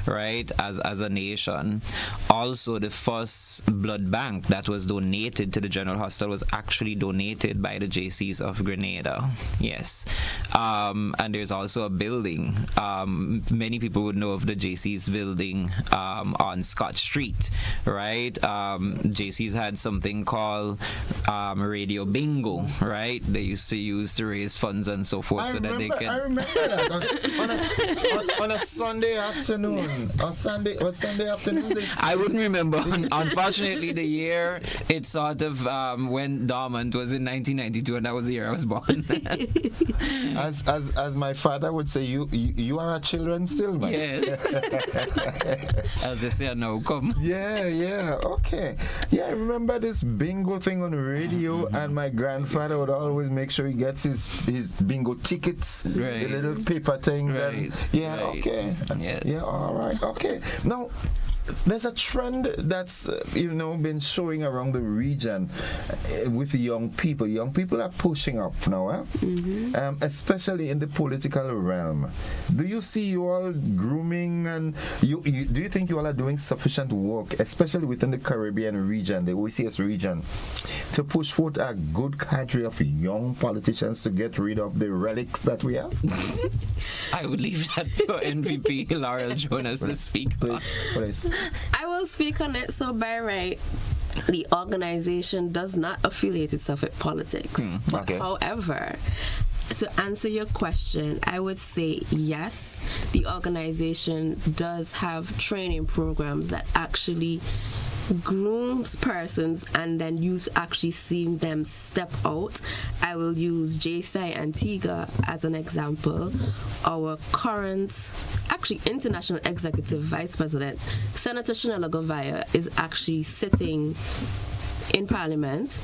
[SPEAKER 18] right, as a nation. Also, the first blood bank that was donated to the General Hospital was actually donated by the JCs of Grenada. Yes. And there's also a building. Many people would know of the JCs building on Scott Street, right? JCs had something called Radio Bingo, right? They used to use to raise funds and so forth. I remember
[SPEAKER 1] that. On a Sunday afternoon. Sunday afternoon.
[SPEAKER 18] I wouldn't remember. Unfortunately, the year it sort of went dormant was in 1992, and that was the year I was born.
[SPEAKER 1] as my father would say, you are a children still, man.
[SPEAKER 18] Yes. As they say, no, come.
[SPEAKER 1] Yeah. Okay. Yeah, I remember this bingo thing on the radio, and my grandfather would always make sure he gets his bingo tickets, the little paper things.
[SPEAKER 18] Right.
[SPEAKER 1] Okay.
[SPEAKER 18] Yes.
[SPEAKER 1] Yeah, all right. Okay. Now, there's a trend that's been showing around the region with young people. Young people are pushing up now, especially in the political realm. Do you see you all grooming, and do you think you all are doing sufficient work, especially within the Caribbean region, the OCS region, to push forth a good cadre of young politicians to get rid of the relics that we have?
[SPEAKER 18] I would leave that for NVP Laurel Jonas to speak.
[SPEAKER 1] Please.
[SPEAKER 19] I will speak on it. So by right, The organization does not affiliate itself with politics. But however, to answer your question, I would say yes, the organization does have training programs that actually grooms persons, and then you actually seeing them step out. I will use JCI Antigua as an example. Our current, actually international executive vice president, Senator Shanella Govaya, is actually sitting in Parliament,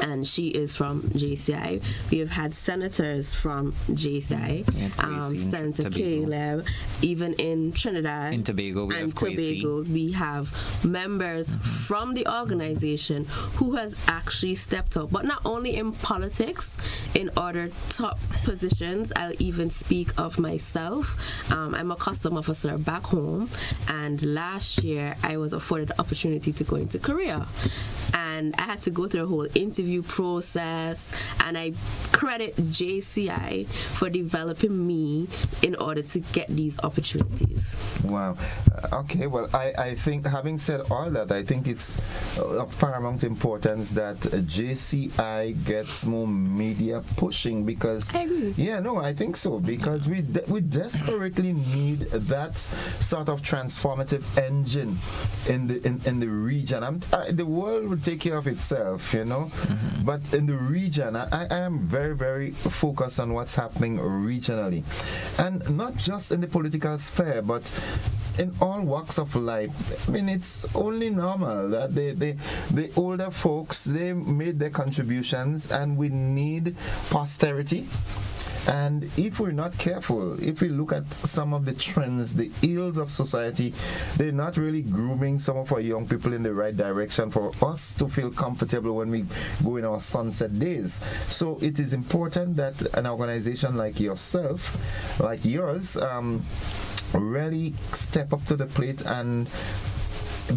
[SPEAKER 19] and she is from JCI. We have had senators from JCI, Senator Caleb, even in Trinidad
[SPEAKER 18] and Tobago,
[SPEAKER 19] we have members from the organization who has actually stepped up, but not only in politics, in other top positions. I'll even speak of myself. I'm a custom officer back home, and last year I was afforded the opportunity to go into Korea. And I had to go through a whole interview process, and I credit JCI for developing me in order to get these opportunities.
[SPEAKER 1] Wow. Okay, well, I think, having said all that, I think it's of paramount importance that JCI gets more media pushing, because
[SPEAKER 19] I agree.
[SPEAKER 1] Yeah, no, I think so, because we desperately need that sort of transformative engine in the region. The world will take care of itself, you know. But in the region, I am very, very focused on what's happening regionally, and not just in the political sphere, but in all walks of life. I mean, it's only normal that the older folks, they made their contributions, and we need posterity. And if we're not careful, if we look at some of the trends, the ills of society, they're not really grooming some of our young people in the right direction for us to feel comfortable when we go in our sunset days. So it is important that an organization like yourself, like yours, really step up to the plate and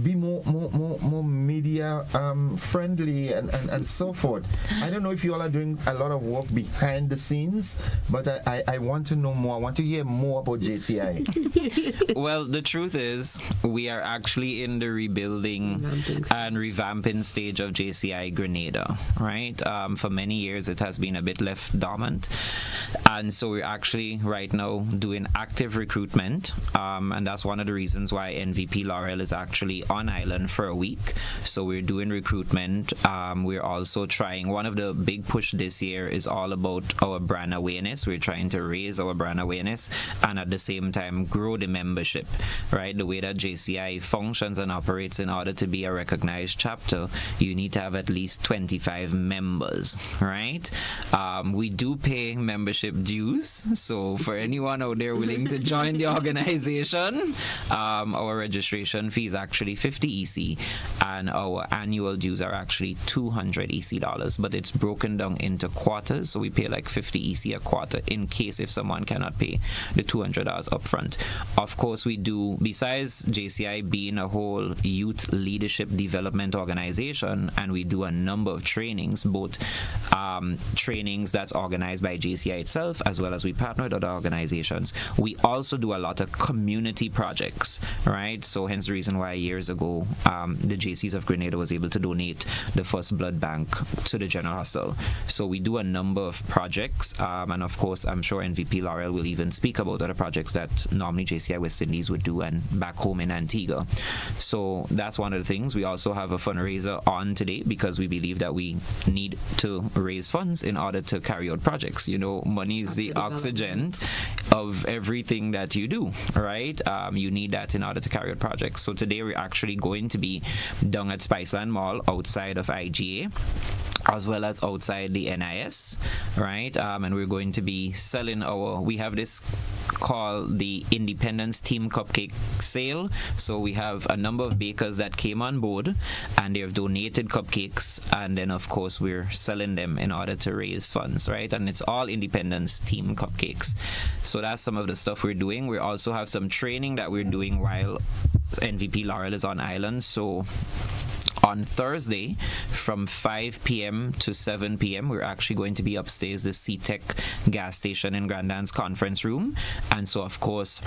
[SPEAKER 1] be more media friendly and so forth. I don't know if you all are doing a lot of work behind the scenes, but I want to know more. I want to hear more about JCI.
[SPEAKER 18] Well, the truth is, we are actually in the rebuilding and revamping stage of JCI Grenada, right? For many years, it has been a bit left dormant. And so we're actually right now doing active recruitment. And that's one of the reasons why NVP Laurel is actually on island for a week. So we're doing recruitment. We're also trying, one of the big push this year is all about our brand awareness. We're trying to raise our brand awareness and at the same time grow the membership, right? The way that JCI functions and operates, in order to be a recognized chapter, you need to have at least 25 members, right? We do pay membership dues. So for anyone out there willing to join the organization, our registration fee is actually 50 EC, and our annual dues are actually 200 EC dollars, but it's broken down into quarters, so we pay like 50 EC a quarter in case if someone cannot pay the $200 upfront. Of course, we do, besides JCI being a whole youth leadership development organization, and we do a number of trainings, both trainings that's organized by JCI itself, as well as we partner with other organizations. We also do a lot of community projects, right? So hence the reason why years ago the JCs of Grenada was able to donate the first blood bank to the General Hospital. So we do a number of projects, and of course I'm sure NVP Laurel will even speak about other projects that normally JCI West Indies would do and back home in Antigua. So that's one of the things. We also have a fundraiser on today because we believe that we need to raise funds in order to carry out projects. You know, money is the oxygen of everything that you do, right? You need that in order to carry out projects. So today we're actually going to be down at Spiceland Mall outside of IGA, as well as outside the NIS, right? And we're going to be selling we have this called the Independence Team Cupcake Sale. So we have a number of bakers that came on board and they have donated cupcakes, and then of course we're selling them in order to raise funds, right? And it's all Independence Team Cupcakes. So that's some of the stuff we're doing. We also have some training that we're doing while NVP Laurel is on island. So on Thursday from 5 p.m. to 7 p.m. we're actually going to be upstairs the C-Tech gas station in Grandan's conference room. And so of course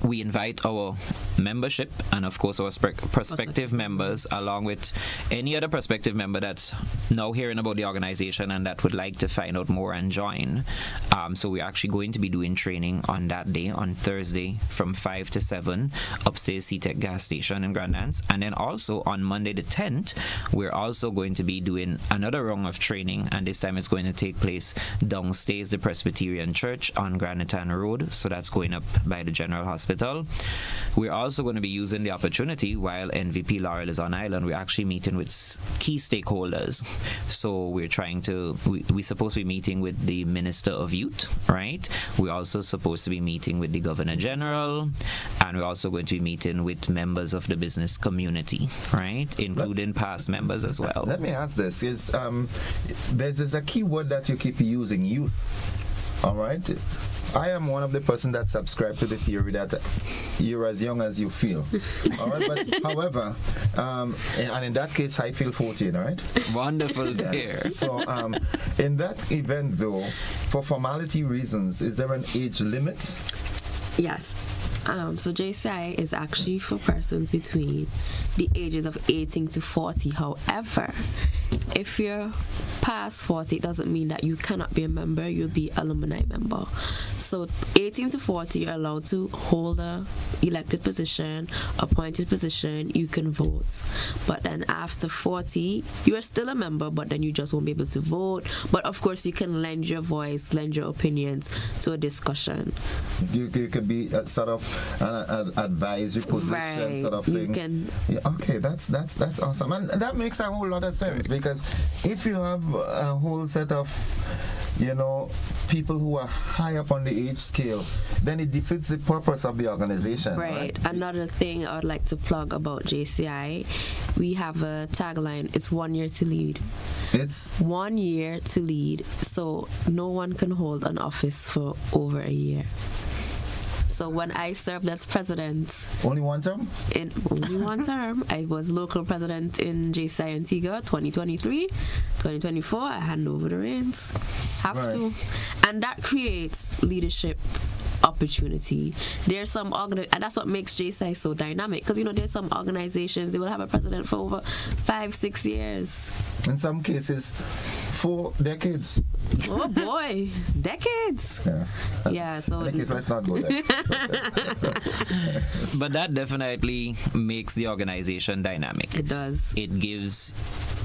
[SPEAKER 18] we invite our membership and of course our prospective members, along with any other prospective member that's now hearing about the organization and that would like to find out more and join. So we're actually going to be doing training on that day, on Thursday from 5 to 7 upstairs CTEC gas station in Grandlands. And then also on Monday the 10th, we're also going to be doing another round of training, and this time it's going to take place downstairs the Presbyterian Church on Granatan Road. So that's going up by the General Hospital. We're also going to be using the opportunity while NVP Laurel is on island. We're actually meeting with key stakeholders. So we're supposed to be meeting with the Minister of Youth, right? We're also supposed to be meeting with the Governor General, and we're also going to be meeting with members of the business community, right? Including past members as well.
[SPEAKER 1] Let me ask this: there's a key word that you keep using, youth. All right. I am one of the person that subscribe to the theory that you're as young as you feel. All right, but however, and in that case, I feel 14. All right.
[SPEAKER 18] Wonderful to hear.
[SPEAKER 1] So, in that event, though, for formality reasons, is there an age limit?
[SPEAKER 19] Yes. So JCI is actually for persons between the ages of 18 to 40. However, if you're past 40, it doesn't mean that you cannot be a member. You'll be alumni member. So 18 to 40, you're allowed to hold a elected position, appointed position. You can vote. But then after 40, you are still a member, but then you just won't be able to vote. But of course, you can lend your voice, lend your opinions to a discussion.
[SPEAKER 1] You could be sort of an advisory position,
[SPEAKER 19] right.
[SPEAKER 1] Sort of thing.
[SPEAKER 19] You can.
[SPEAKER 1] Yeah, okay, that's awesome, and that makes a whole lot of sense, because if you have a whole set of people who are high up on the age scale, then it defeats the purpose of the organization.
[SPEAKER 19] Right. Another thing I would like to plug about JCI, we have a tagline. It's 1 year to lead.
[SPEAKER 1] It's
[SPEAKER 19] 1 year to lead. So no one can hold an office for over a year. So when I served as president,
[SPEAKER 1] only one term?
[SPEAKER 19] Only one term. I was local president in JCI Antigua 2023. 2024, I hand over the reins. Have to. And that creates leadership opportunity. There's some and that's what makes JCI so dynamic, because there's some organizations, they will have a president for over 5-6 years.
[SPEAKER 1] In some cases 4 decades.
[SPEAKER 19] Oh boy, decades. Yeah, so
[SPEAKER 1] in case, let's not go there.
[SPEAKER 18] But that definitely makes the organization dynamic.
[SPEAKER 19] It does.
[SPEAKER 18] It gives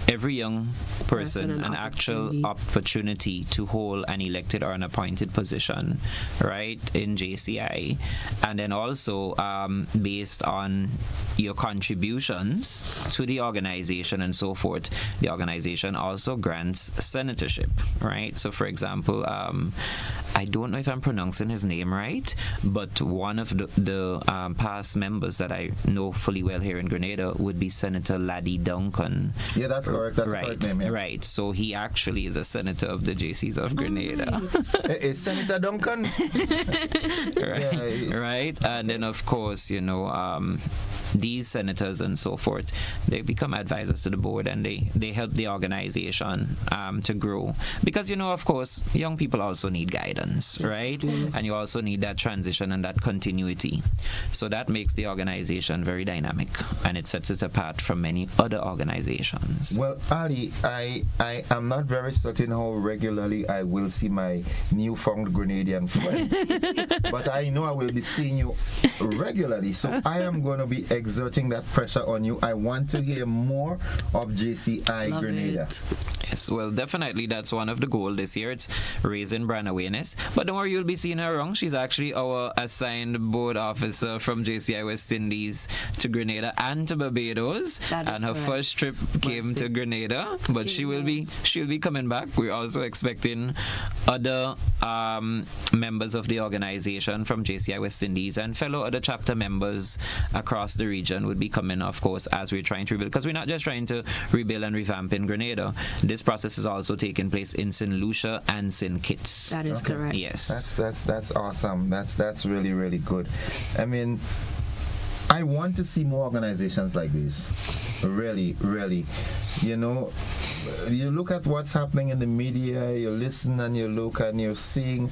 [SPEAKER 18] every young person an actual opportunity to hold an elected or an appointed position, right, in JCI. And then also based on your contributions to the organization and so forth, the organization also grants senatorship, right? So for example, I don't know if I'm pronouncing his name right, but one of the past members that I know fully well here in Grenada would be Senator Laddie Duncan.
[SPEAKER 1] Yeah, that's correct. That's the correct name, yeah.
[SPEAKER 18] Right. So he actually is a senator of the JCs of Grenada.
[SPEAKER 1] Is Senator Duncan?
[SPEAKER 18] Right. And then of course, these senators and so forth, they become advisors to the board, and they help the organization to grow, because of course young people also need guidance, right? And you also need that transition and that continuity. So that makes the organization very dynamic, and it sets it apart from many other organizations.
[SPEAKER 1] Well, Ali, I am not very certain how regularly I will see my newfound Grenadian friend, but I know I will be seeing you regularly, so I am going to be exerting that pressure on you. I want to hear more of JCI
[SPEAKER 19] Love
[SPEAKER 1] Grenada.
[SPEAKER 18] Yes, well, definitely that's one of the goals this year. It's raising brand awareness. But don't worry, you'll be seeing her wrong. She's actually our assigned board officer from JCI West Indies to Grenada and to Barbados. And her first trip came to Grenada, but she'll be coming back. We're also expecting other members of the organization from JCI West Indies and fellow other chapter members across the region would be coming, of course, as we're trying to rebuild, because we're not just trying to rebuild and revamp in Grenada. This process is also taking place in St. Lucia and St. Kitts.
[SPEAKER 19] That is correct.
[SPEAKER 18] Yes.
[SPEAKER 1] That's awesome. That's really, really good. I mean, I want to see more organizations like this. Really, really. you look at what's happening in the media, you listen and you look and you're seeing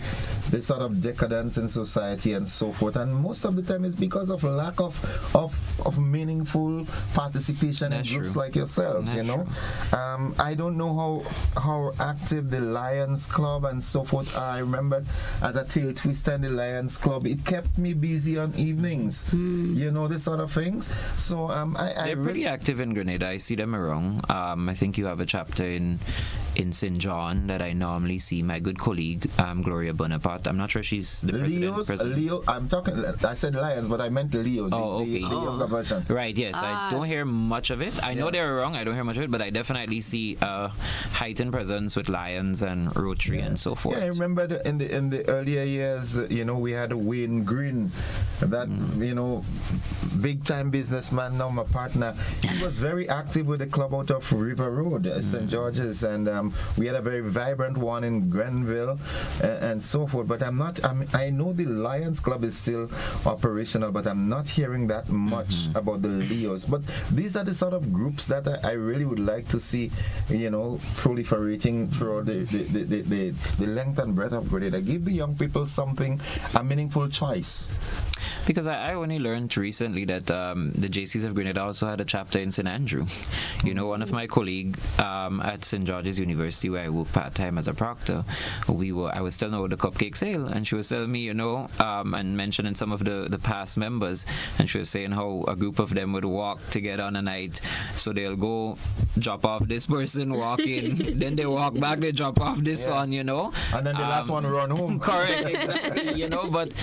[SPEAKER 1] the sort of decadence in society and so forth. And most of the time it's because of lack of meaningful participation in groups like yourselves, you know. I don't know how active the Lions Club and so forth are. I remember as a tail twister in the Lions Club, it kept me busy on evenings, you know, this sort of things. So
[SPEAKER 18] they're pretty active in Grenada. I see them around. I think you have a chapter in St. John that I normally see. My good colleague, Gloria Bonaparte. I'm not sure she's the president.
[SPEAKER 1] Leo, I said Lions, but I meant Leo. The younger version.
[SPEAKER 18] Right, yes. I don't hear much of it. I know they're wrong. I don't hear much of it, but I definitely see a heightened presence with Lions and Rotary and so forth.
[SPEAKER 1] Yeah, I remember in the earlier years, you know, we had Wayne Green, that, you know, big time businessman, now my partner. He was very active with the club out of River Road, St. George's, and we had a very vibrant one in Grenville and so forth. But I know the Lions Club is still operational, but I'm not hearing that much about the Leos. But these are the sort of groups that I really would like to see, you know, proliferating throughout the length and breadth of Grenada. Give the young people something, a meaningful choice.
[SPEAKER 18] Because I only learned recently that the JCs of Grenada also had a chapter in St. Andrew. You know, one of my colleagues at St. George's University, where I work part-time as a proctor, I was telling her about the cupcake sale, and she was telling me, you know, and mentioning some of the past members, and she was saying how a group of them would walk together on a night. So they'll go drop off this person, walk in, then they walk back, they drop off this one, you know.
[SPEAKER 1] And then the last one run home.
[SPEAKER 18] Correct, exactly, you know, but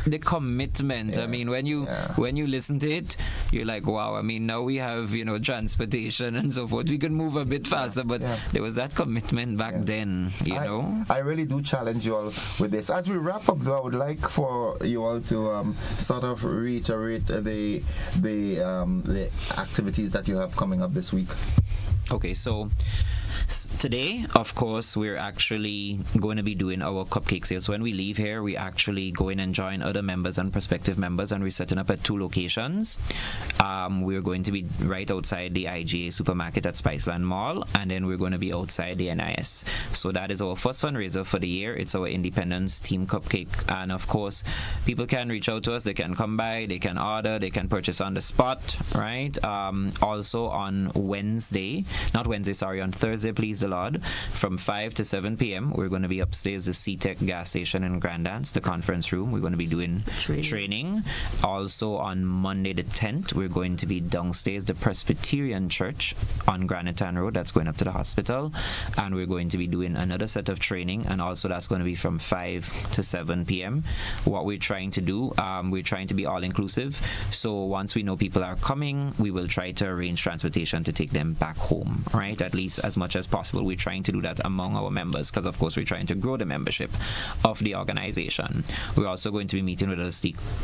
[SPEAKER 18] the commitment. I mean, when you listen to it, you're like, wow. I mean, now we have, you know, transportation and so forth. We can move a bit faster, but there was that commitment back then, you know.
[SPEAKER 1] I really do challenge you all with this. As we wrap up, though, I would like for you all to sort of reiterate the activities that you have coming up this week.
[SPEAKER 18] Okay, so today, of course, we're actually going to be doing our cupcake sale. So when we leave here, we actually go in and join other members and prospective members, and we're setting up at 2 locations. We're going to be right outside the IGA supermarket at Spiceland Mall, and then we're going to be outside the NIS. So that is our first fundraiser for the year. It's our Independence Team Cupcake. And of course, people can reach out to us. They can come by, they can order, they can purchase on the spot, right? Also on on Thursday, please the Lord, from 5 to 7 p.m. We're going to be upstairs, the C-Tech gas station in Grandance, the conference room. We're going to be doing training. Also on Monday the 10th, we're going to be downstairs, the Presbyterian Church on Granitan Road. That's going up to the hospital. And we're going to be doing another set of training, and also that's going to be from 5 to 7 p.m. What we're trying to do, we're trying to be all-inclusive. So once we know people are coming, we will try to arrange transportation to take them back home, right? At least as much as possible. We're trying to do that among our members because, of course, we're trying to grow the membership of the organization. We're also going to be meeting with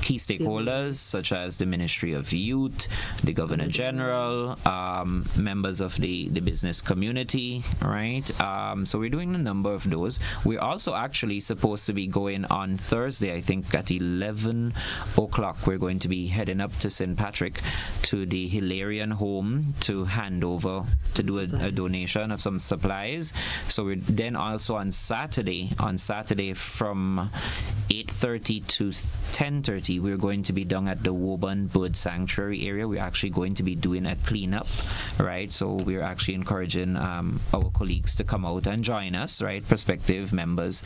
[SPEAKER 18] key stakeholders such as the Ministry of Youth, the Governor General, members of the business community, right? So we're doing a number of those. We're also actually supposed to be going on Thursday, I think at 11 o'clock. We're going to be heading up to St. Patrick to the Hilarion home to hand over, to do a donation of some supplies. So we're then also on Saturday from 8:30 to 10:30, we're going to be down at the Woburn Bird Sanctuary area. We're actually going to be doing a cleanup, right? So we're actually encouraging our colleagues to come out and join us, right? Prospective members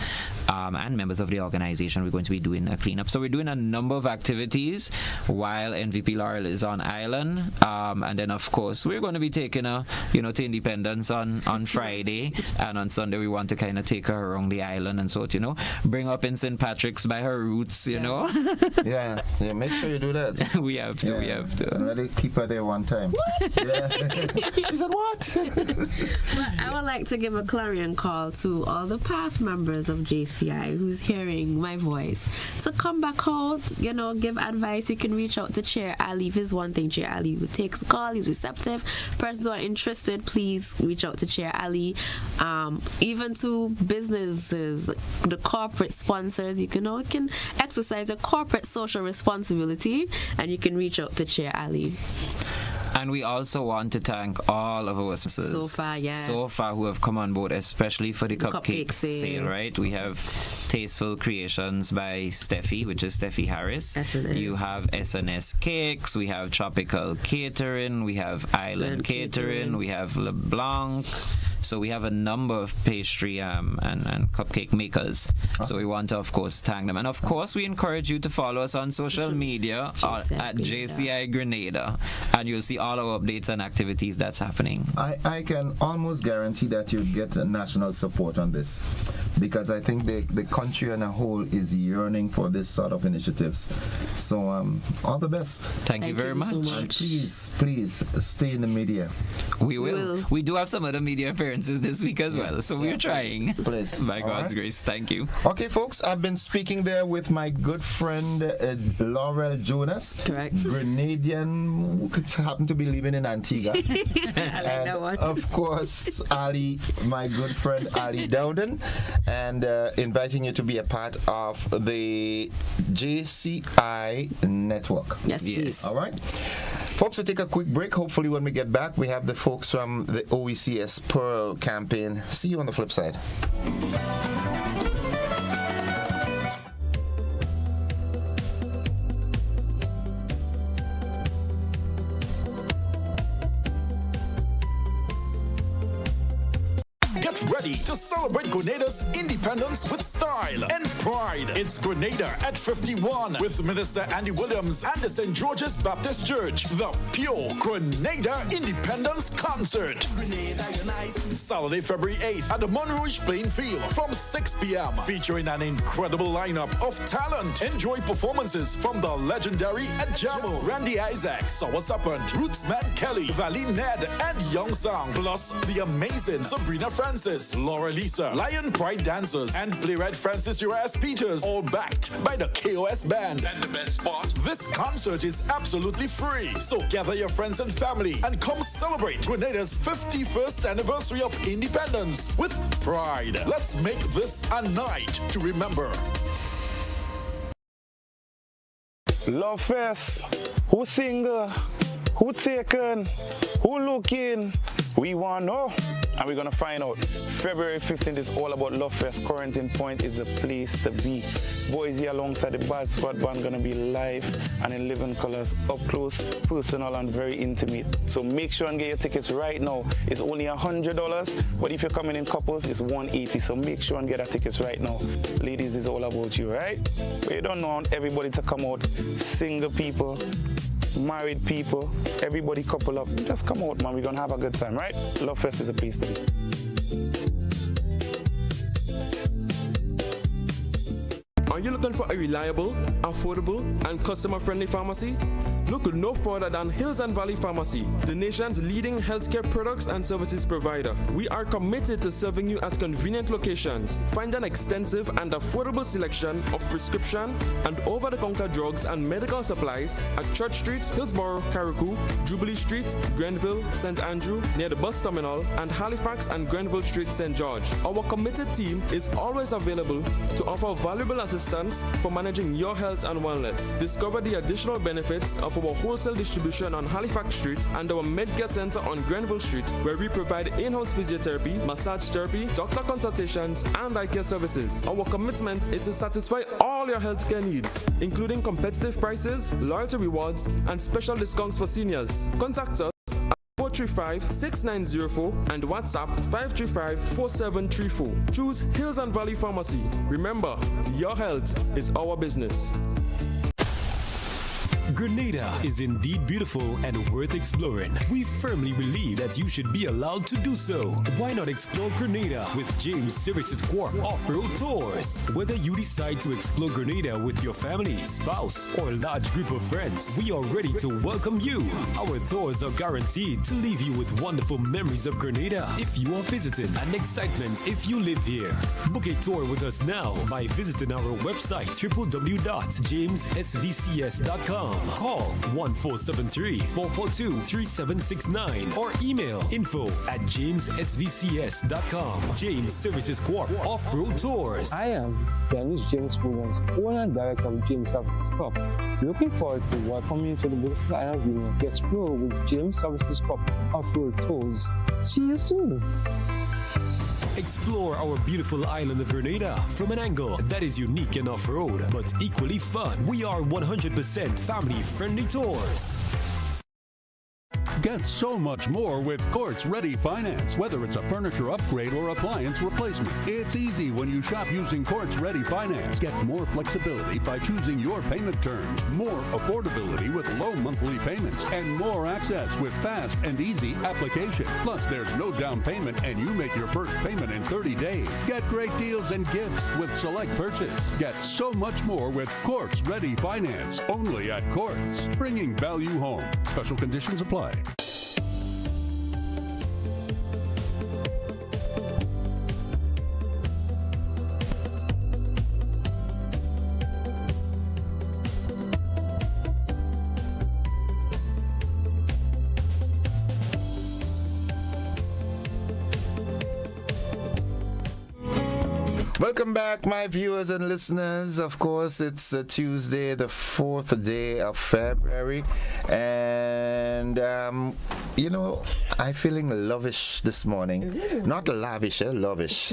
[SPEAKER 18] and members of the organization. We're going to be doing a cleanup. So we're doing a number of activities while MVP Laurel is on island, and then of course we're going to be taking to Independence on Friday, and on Sunday we want to kind of take her around the island and sort, bring up in St. Patrick's by her roots, know.
[SPEAKER 1] Yeah, make sure you do that.
[SPEAKER 18] we have to.
[SPEAKER 1] Really keep her there one time. Yeah. He said, what?
[SPEAKER 19] I would like to give a clarion call to all the past members of JCI who's hearing my voice to come back out, give advice. You can reach out to Chair Ali. If it's one thing, Chair Ali takes a call, he's receptive. Persons who are interested, please reach out to Chair Ali. Even to businesses, the corporate sponsors, you can exercise a corporate social responsibility, and you can reach out to Chair Ali.
[SPEAKER 18] And we also want to thank all of our sponsors
[SPEAKER 19] So far, yes.
[SPEAKER 18] So far who have come on board, especially for the cupcake sale, right? We have Tasteful Creations by Steffi, which is Steffi Harris. You have S&S Cakes, we have Tropical Catering, we have Island Catering, we have LeBlanc. So we have a number of pastry and cupcake makers. So we want to, of course, thank them. And of course, we encourage you to follow us on social media at JCI Grenada. And you'll see all our updates and activities that's happening.
[SPEAKER 1] I can almost guarantee that you'll get national support on this, because I think the country as a whole is yearning for this sort of initiatives. So all the best.
[SPEAKER 18] Thank you very much.
[SPEAKER 1] And please stay in the media.
[SPEAKER 18] We will. We do have some other media appearances this week as well, so we're trying.
[SPEAKER 1] Please.
[SPEAKER 18] By God's grace. Thank you.
[SPEAKER 1] Okay, folks, I've been speaking there with my good friend Laurel Jonas.
[SPEAKER 19] Correct.
[SPEAKER 1] Grenadian, who happen to be living in Antigua.
[SPEAKER 19] I like that one.
[SPEAKER 1] Of course, Ali, my good friend Ali Dowden, and inviting you to be a part of the JCI network.
[SPEAKER 19] Yes, please.
[SPEAKER 1] All right. Folks, we'll take a quick break. Hopefully when we get back, we have the folks from the OECS Pearl campaign. See you on the flip side.
[SPEAKER 6] Get ready to celebrate Grenada's independence with style and pride. It's Grenada at 51 with Minister Andy Williams and the St. George's Baptist Church. The Pure Grenada Independence Concert.
[SPEAKER 14] Grenada, you're nice.
[SPEAKER 6] Saturday, February 8th at the Monrouge playing field from 6 p.m. Featuring an incredible lineup of talent. Enjoy performances from the legendary Ajamo, Randy Isaacs, Sawa Sapant, Rootsman Kelly, Valley Ned, and Young Sang. Plus the amazing Sabrina Francis, Laura Lisa, Lion Pride Dancers, and playwright Francis Urias Peters, all backed by the KOS Band.
[SPEAKER 13] And the best part,
[SPEAKER 6] this concert is absolutely free. So gather your friends and family and come celebrate Grenada's 51st anniversary of independence with pride. Let's make this a night to remember.
[SPEAKER 20] Love Fest. Who single? Who taken? Who looking? We want to know, and we're going to find out. February 15th is all about Love Fest. Quarantine Point is the place to be. Boys here alongside the Bad Squad Band going to be live and in living colors, up close, personal, and very intimate. So make sure and get your tickets right now. It's only $100, but if you're coming in couples, it's $180. So make sure and get our tickets right now. Ladies, it's all about you, right? But you don't want everybody to come out. Single people, married people, everybody couple up. Just come out, man. We're going to have a good time, right? Love Fest is a place to be.
[SPEAKER 5] Are you looking for a reliable, affordable, and customer-friendly pharmacy? Look no further than Hills and Valley Pharmacy, the nation's leading healthcare products and services provider. We are committed to serving you at convenient locations. Find an extensive and affordable selection of prescription and over-the-counter drugs and medical supplies at Church Street, Hillsborough, Carriacou, Jubilee Street, Grenville, St. Andrew, near the bus terminal, and Halifax and Grenville Street, St. George. Our committed team is always available to offer valuable assistance for managing your health and wellness. Discover the additional benefits of our wholesale distribution on Halifax Street and our Medcare Center on Grenville Street, where we provide in-house physiotherapy, massage therapy, doctor consultations, and eye care services. Our commitment is to satisfy all your healthcare needs, including competitive prices, loyalty rewards, and special discounts for seniors. Contact us at 435-6904 and WhatsApp 535-4734. Choose Hills and Valley Pharmacy. Remember, your health is our business.
[SPEAKER 11] Grenada is indeed beautiful and worth exploring. We firmly believe that you should be allowed to do so. Why not explore Grenada with James Services Corp Off-Road Tours? Whether you decide to explore Grenada with your family, spouse, or large group of friends, we are ready to welcome you. Our tours are guaranteed to leave you with wonderful memories of Grenada if you are visiting, and excitement if you live here. Book a tour with us now by visiting our website www.jamessvcs.com. Call 1473-442-3769 or email info@jamessvcs.com. James Services Corp Off-Road Tours.
[SPEAKER 12] I am Dennis James Williams, owner and director of James Services Corp. Looking forward to welcoming you to the beautiful island of Grenada to explore with James Services Cup off-road tours. See you soon.
[SPEAKER 11] Explore our beautiful island of Grenada from an angle that is unique and off-road, but equally fun. We are 100% family-friendly tours.
[SPEAKER 9] Get so much more with Courts Ready Finance. Whether it's a furniture upgrade or appliance replacement, it's easy when you shop using Courts Ready Finance. Get more flexibility by choosing your payment terms, more affordability with low monthly payments, and more access with fast and easy application. Plus, there's no down payment and you make your first payment in 30 days. Get great deals and gifts with select purchase. Get so much more with Courts Ready Finance. Only at Courts. Bringing value home. Special conditions apply.
[SPEAKER 1] Welcome back, my viewers and listeners. Of course, it's Tuesday, the 4th day of February, and I'm feeling lavish this morning. Not lavish, lavish.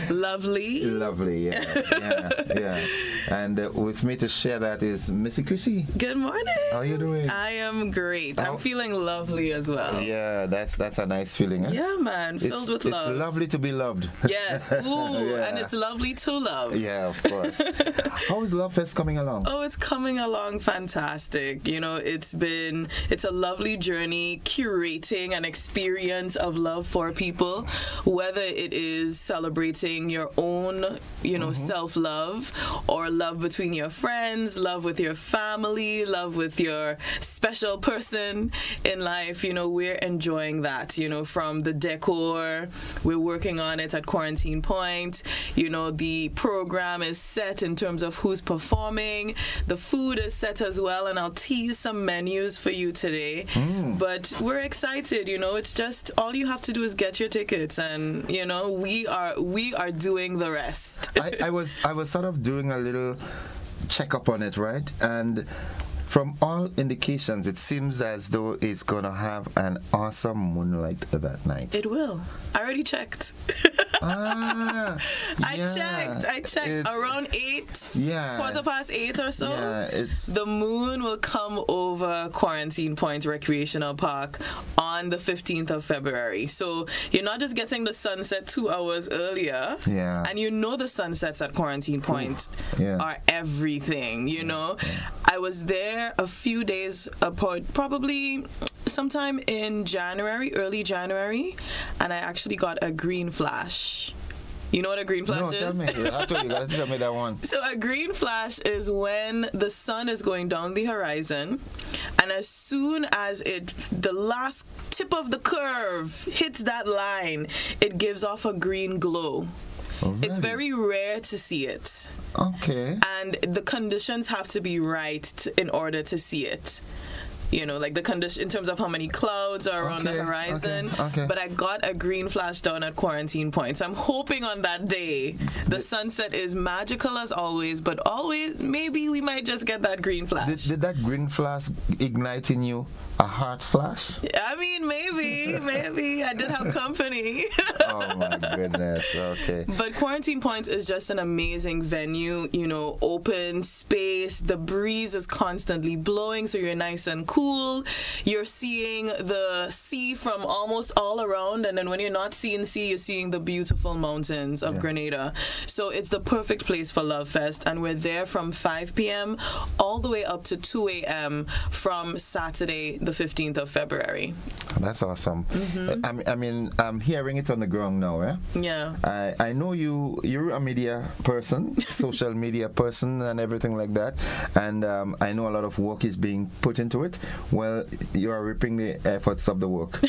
[SPEAKER 21] Lovely,
[SPEAKER 1] yeah. And with me to share that is Missy Chrissy.
[SPEAKER 21] Good morning.
[SPEAKER 1] How are you doing?
[SPEAKER 21] I am great. I'm feeling lovely as well.
[SPEAKER 1] Yeah, that's a nice feeling. Huh?
[SPEAKER 21] Yeah, man, filled with love.
[SPEAKER 1] It's lovely to be loved.
[SPEAKER 21] Yes. Ooh, yeah. And it's lovely to love.
[SPEAKER 1] Yeah, of course. How is Love Fest coming along?
[SPEAKER 21] Oh, it's coming along fantastic. It's a lovely journey curating an experience of love for people, whether it is celebrating your own, self-love, or love between your friends, love with your family, love with your special person in life. We're enjoying that, from the decor. We're working on it at Quarantine Point. The program is set in terms of who's performing. The food is set as well, and I'll tease some menus for you today. But we're excited. It's just all you have to do is get your tickets, and we are doing the rest.
[SPEAKER 1] I was sort of doing a little check-up on it, right? And from all indications, it seems as though it's going to have an awesome moonlight that night.
[SPEAKER 21] It will. I already checked. I checked. Around 8, quarter past 8 or so, the moon will come over Quarantine Point Recreational Park on the 15th of February. So you're not just getting the sunset 2 hours earlier.
[SPEAKER 1] Yeah.
[SPEAKER 21] And the sunsets at Quarantine Point are everything, I was there a few days apart, probably sometime in early January, and I actually got a green flash. You know what a green flash is?
[SPEAKER 1] No, tell me. I told you, gotta tell me that one.
[SPEAKER 21] So a green flash is when the sun is going down the horizon, and as soon as the last tip of the curve hits that line, it gives off a green glow.
[SPEAKER 1] Alright.
[SPEAKER 21] It's very rare to see it.
[SPEAKER 1] Okay.
[SPEAKER 21] And the conditions have to be right in order to see it. Like the condition in terms of how many clouds are around the horizon.
[SPEAKER 1] Okay.
[SPEAKER 21] But I got a green flash down at Quarantine Point. So I'm hoping on that day the sunset is magical as always, but maybe we might just get that green flash.
[SPEAKER 1] Did that green flash ignite in you a heart flash?
[SPEAKER 21] I mean, maybe. I did have company.
[SPEAKER 1] Oh my goodness. Okay.
[SPEAKER 21] But Quarantine Point is just an amazing venue, open space. The breeze is constantly blowing, so you're nice and cool. You're seeing the sea from almost all around, and then when you're not seeing sea, you're seeing the beautiful mountains of Grenada. So it's the perfect place for Love Fest, and we're there from 5 p.m. all the way up to 2 a.m. from Saturday, the 15th of February.
[SPEAKER 1] That's awesome. Mm-hmm. I'm hearing it on the ground now, eh?
[SPEAKER 21] Yeah.
[SPEAKER 1] I know you're a media person, social media person, and everything like that, and I know a lot of work is being put into it. Well, you are reaping the efforts of the work.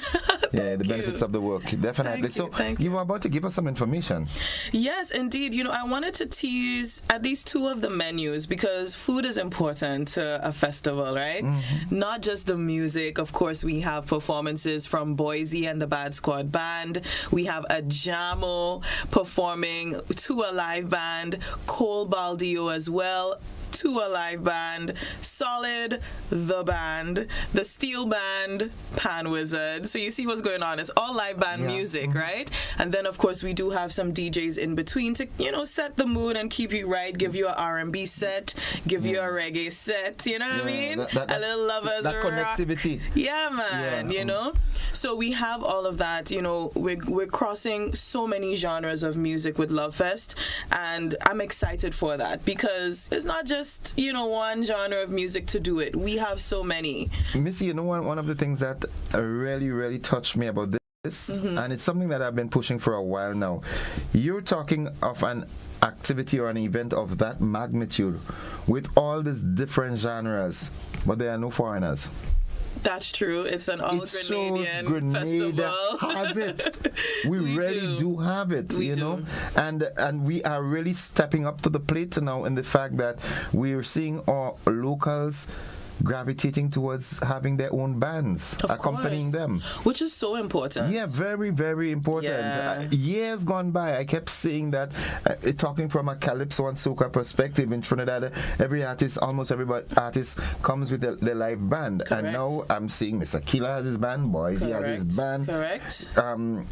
[SPEAKER 1] The benefits of the work, definitely.
[SPEAKER 21] Thank
[SPEAKER 1] you were about to give us some information.
[SPEAKER 21] Yes, indeed. I wanted to tease at least 2 of the menus because food is important to a festival, right? Mm-hmm. Not just the music. Of course, we have performances from Boise and the Bad Squad Band. We have a Jamo performing to a live band, Cole Baldio as well, to a live band, Solid, the band, the Steel Band, Pan Wizard. So you see what's going on. It's all live band music, right? And then, of course, we do have some DJs in between to, set the mood and keep you right, give you an R&B set, give you a reggae set, you know what I mean? A little lovers
[SPEAKER 1] that
[SPEAKER 21] rock.
[SPEAKER 1] connectivity.
[SPEAKER 21] Yeah, man, you know? So we have all of that, we're crossing so many genres of music with Love Fest, and I'm excited for that because it's not just, one genre of music to do it. We have so many.
[SPEAKER 1] Missy, one of the things that really, really touched me about this, and it's something that I've been pushing for a while now. You're talking of an activity or an event of that magnitude with all these different genres, but there are no foreigners.
[SPEAKER 21] That's true. It's an all-Grenadian
[SPEAKER 1] Grenada
[SPEAKER 21] festival.
[SPEAKER 1] has it. We really do have it, you know. And we are really stepping up to the plate now in the fact that we're seeing our locals gravitating towards having their own bands, accompanying them.
[SPEAKER 21] Which is so important.
[SPEAKER 1] Yeah, very, very important.
[SPEAKER 21] Yeah.
[SPEAKER 1] Years gone by, I kept seeing that, talking from a Calypso and Soca perspective in Trinidad, almost every artist comes with their live band.
[SPEAKER 21] Correct.
[SPEAKER 1] And now I'm seeing Mr. Keeler has his band, Boise has his band.
[SPEAKER 21] Correct.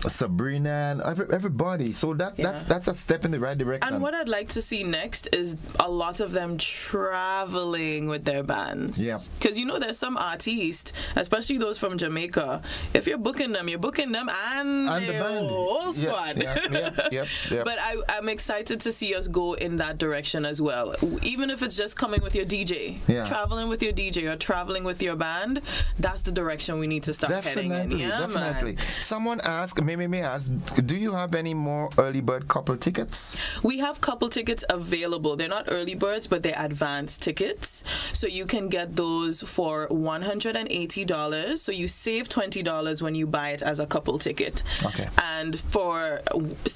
[SPEAKER 1] Sabrina and everybody. So that's a step in the right direction.
[SPEAKER 21] And what I'd like to see next is a lot of them traveling with their bands.
[SPEAKER 1] Yeah.
[SPEAKER 21] Because there's some artists, especially those from Jamaica, if you're booking them and the whole squad.
[SPEAKER 1] Yeah.
[SPEAKER 21] But I'm excited to see us go in that direction as well. Even if it's just coming with your DJ, traveling with your DJ or traveling with your band, that's the direction we need to start heading in. Yeah,
[SPEAKER 1] definitely.
[SPEAKER 21] Man.
[SPEAKER 1] Someone asked, may ask, do you have any more early bird couple tickets?
[SPEAKER 21] We have couple tickets available. They're not early birds, but they're advanced tickets. So you can get those for $180. So you save $20 when you buy it as a couple ticket.
[SPEAKER 1] Okay.
[SPEAKER 21] And for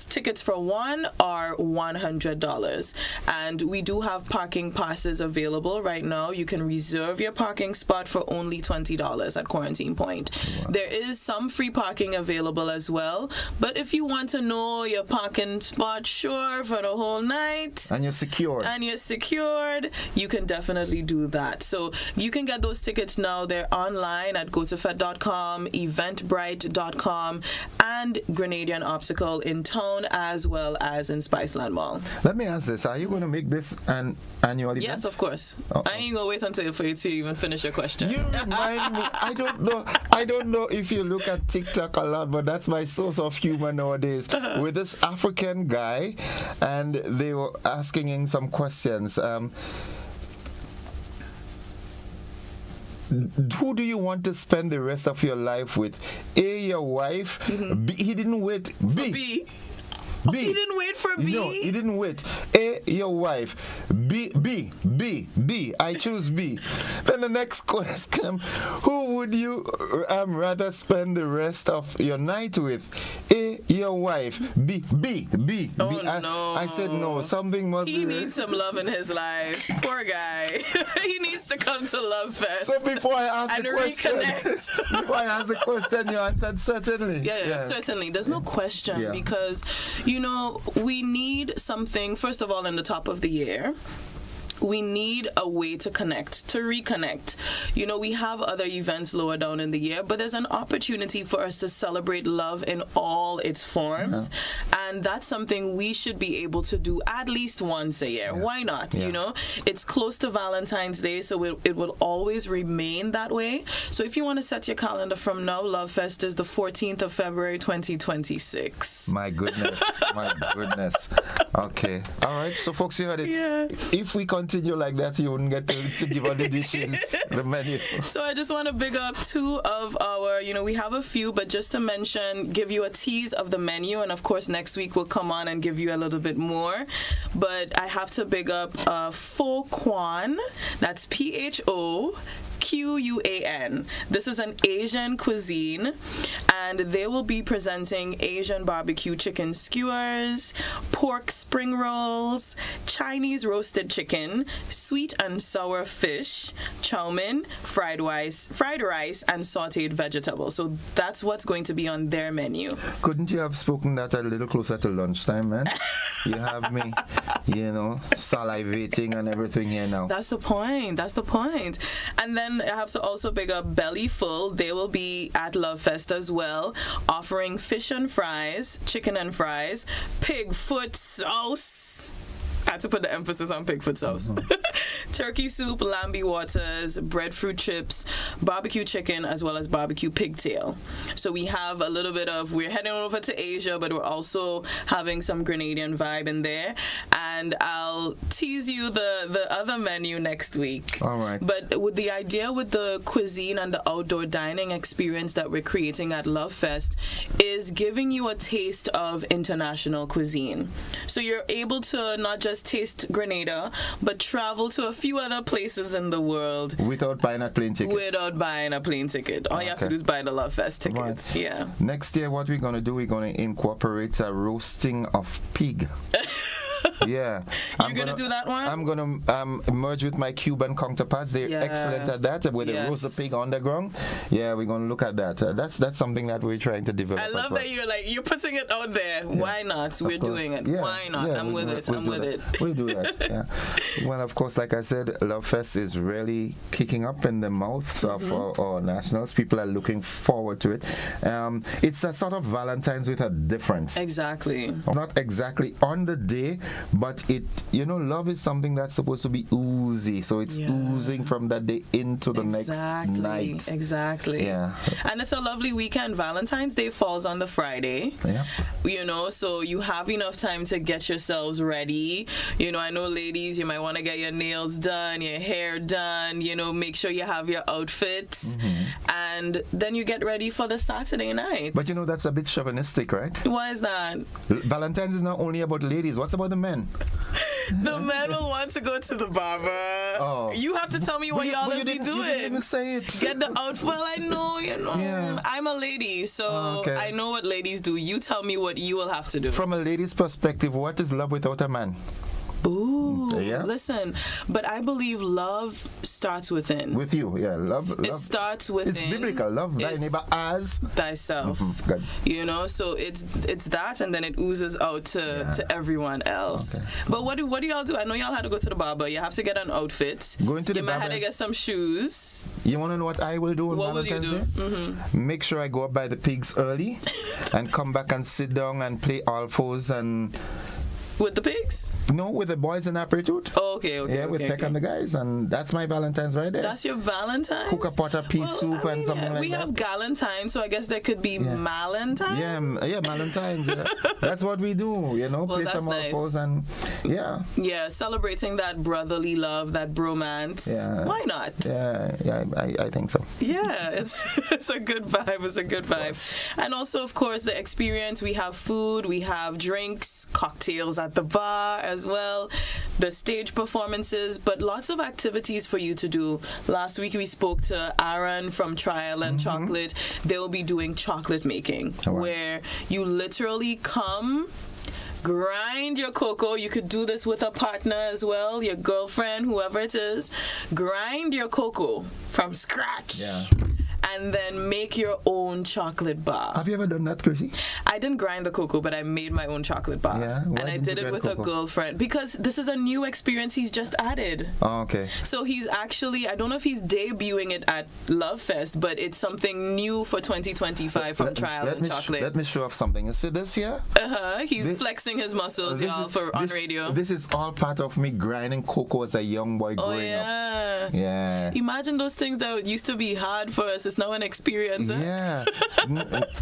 [SPEAKER 21] tickets for one are $100. And we do have parking passes available right now. You can reserve your parking spot for only $20 at Quarantine Point. Wow. There is some free parking available as well. But if you want to know your parking spot sure for the whole night
[SPEAKER 1] and you're secured,
[SPEAKER 21] you can definitely do that. So you can get those tickets now. They're online at gotofed.com, eventbrite.com, and Grenadian Optical in town as well as in Spiceland Mall.
[SPEAKER 1] Let me ask this. Are you going to make this an annual event?
[SPEAKER 21] Yes, of course. I ain't going to wait until for you to even finish your question.
[SPEAKER 1] You remind me. I don't know if you look at TikTok a lot, but that's my source of humor nowadays. With this African guy, and they were asking him some questions. Who do you want to spend the rest of your life with? A, your wife. B, he didn't wait. B.
[SPEAKER 21] He didn't wait for B?
[SPEAKER 1] No, he didn't wait. A, your wife. B. I choose B. Then the next question, who would you rather spend the rest of your night with? A, your wife. B.
[SPEAKER 21] Oh, no.
[SPEAKER 1] I said no. Something must be...
[SPEAKER 21] He needs some love in his life. Poor guy. He needs to come to Love Fest.
[SPEAKER 1] So before I ask
[SPEAKER 21] and
[SPEAKER 1] the question, before I ask the question, you answered certainly.
[SPEAKER 21] Yeah, certainly. There's no question because... we need something, first of all, in the top of the year. We need a way to connect, to reconnect. We have other events lower down in the year, but there's an opportunity for us to celebrate love in all its forms. And that's something we should be able to do at least once a year. Why not? It's close to Valentine's Day, so it will always remain that way. So if you want to set your calendar from now, Love Fest is the 14th of February, 2026.
[SPEAKER 1] My goodness. Okay. All right. So folks, you heard it.
[SPEAKER 21] Yeah.
[SPEAKER 1] If we continue like that, you wouldn't get to give all the dishes, the menu.
[SPEAKER 21] So I just want to big up two of our, we have a few, but just to mention, give you a tease of the menu, and of course next week we'll come on and give you a little bit more. But I have to big up Pho Quan, that's PHOQUAN, Quan. This is an Asian cuisine, and they will be presenting Asian barbecue chicken skewers, pork spring rolls, Chinese roasted chicken, sweet and sour fish, chow mein, fried rice, and sautéed vegetables. So that's what's going to be on their menu.
[SPEAKER 1] Couldn't you have spoken that a little closer to lunchtime, man? You have me, salivating and everything here now.
[SPEAKER 21] That's the point. And then I have to also pick up Belly Full. They will be at Love Fest as well, offering fish and fries, chicken and fries, pig foot sauce. I had to put the emphasis on pig foot sauce. Turkey soup, lambi waters, breadfruit chips, barbecue chicken, as well as barbecue pigtail. So we have a little bit of, we're heading over to Asia, but we're also having some Grenadian vibe in there. And I'll tease you the other menu next week.
[SPEAKER 1] All right.
[SPEAKER 21] But with the idea with the cuisine and the outdoor dining experience that we're creating at Love Fest is giving you a taste of international cuisine. So you're able to not just taste Grenada, but travel to a few other places in the world
[SPEAKER 1] without buying a plane ticket.
[SPEAKER 21] All you have to do is buy the Love Fest ticket.
[SPEAKER 1] Right.
[SPEAKER 21] Yeah.
[SPEAKER 1] Next year, what we're going to do, we're going to incorporate a roasting of pig. Yeah.
[SPEAKER 21] You're going to do that one?
[SPEAKER 1] I'm going to merge with my Cuban counterparts. They're excellent at that, with the roast pig on the ground. Yeah, we're going to look at that. That's something that we're trying to develop.
[SPEAKER 21] I love that you're putting it out there. Yeah. Why not? We're doing it. Yeah. Why not? I'm with it.
[SPEAKER 1] We'll do that. Yeah. Well, of course, like I said, Love Fest is really kicking up in the mouths of our nationals. People are looking forward to it. It's a sort of Valentine's with a difference.
[SPEAKER 21] Exactly.
[SPEAKER 1] Not exactly on the day, but it, love is something that's supposed to be oozy. So it's oozing from that day into the next night.
[SPEAKER 21] Exactly.
[SPEAKER 1] Yeah.
[SPEAKER 21] And it's a lovely weekend. Valentine's Day falls on the Friday.
[SPEAKER 1] Yeah.
[SPEAKER 21] So you have enough time to get yourselves ready. I know ladies, you might want to get your nails done, your hair done, make sure you have your outfits. And then you get ready for the Saturday night.
[SPEAKER 1] But that's a bit chauvinistic, right?
[SPEAKER 21] Why is that?
[SPEAKER 1] Valentine's is not only about ladies. What's about the men?
[SPEAKER 21] The men will want to go to the barber. Oh. You have to tell me what y'all be doing.
[SPEAKER 1] You didn't even say it.
[SPEAKER 21] Get the outfit. Well, I know,
[SPEAKER 1] Yeah.
[SPEAKER 21] I'm a lady, so I know what ladies do. You tell me what you will have to do.
[SPEAKER 1] From a lady's perspective, what is love without a man?
[SPEAKER 21] Ooh, listen, but I believe love starts within.
[SPEAKER 1] With you, love.
[SPEAKER 21] It starts within.
[SPEAKER 1] It's biblical. Love thy neighbor as
[SPEAKER 21] thyself.
[SPEAKER 1] Good.
[SPEAKER 21] So it's that, and then it oozes out to everyone else. Okay. But what do y'all do? I know y'all had to go to the barber. You have to get an outfit.
[SPEAKER 1] Going to the barber.
[SPEAKER 21] You might have to get some shoes.
[SPEAKER 1] You want to know what I will do on Valentine's Day? What will you do? Make sure I go up by the pigs early, and come back and sit down and play all fours and.
[SPEAKER 21] With the pigs?
[SPEAKER 1] No, with the boys in Apritute.
[SPEAKER 21] Oh, okay.
[SPEAKER 1] Yeah, with Peck and the guys, and that's my Valentine's right there.
[SPEAKER 21] That's your Valentine's?
[SPEAKER 1] Cook a pot of pea soup and something like that.
[SPEAKER 21] We have Galentine's, so I guess there could be Malentine's?
[SPEAKER 1] Yeah, Malentine's. That's what we do, play some more fours and
[SPEAKER 21] Yeah, celebrating that brotherly love, that bromance.
[SPEAKER 1] Yeah.
[SPEAKER 21] Why not?
[SPEAKER 1] Yeah, I think so.
[SPEAKER 21] Yeah, it's a good vibe. It's a good vibe. And also, of course, the experience. We have food, we have drinks, cocktails at the bar as well, the stage performances, but lots of activities for you to do. Last week we spoke to Aaron from Trial and Chocolate. They will be doing chocolate making, where you literally come, grind your cocoa. You could do this with a partner as well, your girlfriend, whoever it is. Grind your cocoa from scratch.
[SPEAKER 1] Yeah.
[SPEAKER 21] And then make your own chocolate bar.
[SPEAKER 1] Have you ever done that, Chrissy?
[SPEAKER 21] I didn't grind the cocoa, but I made my own chocolate bar.
[SPEAKER 1] Yeah?
[SPEAKER 21] And I did it with a girlfriend. Because this is a new experience he's just added.
[SPEAKER 1] Oh, okay.
[SPEAKER 21] So he's actually, I don't know if he's debuting it at Love Fest, but it's something new for 2025 from Trial and Chocolate.
[SPEAKER 1] Let me show off something. You see this here?
[SPEAKER 21] He's flexing his muscles, y'all, on radio.
[SPEAKER 1] This is all part of me grinding cocoa as a young boy growing up. Yeah.
[SPEAKER 21] Imagine those things that used to be hard for us. It's now an experience.
[SPEAKER 1] Yeah.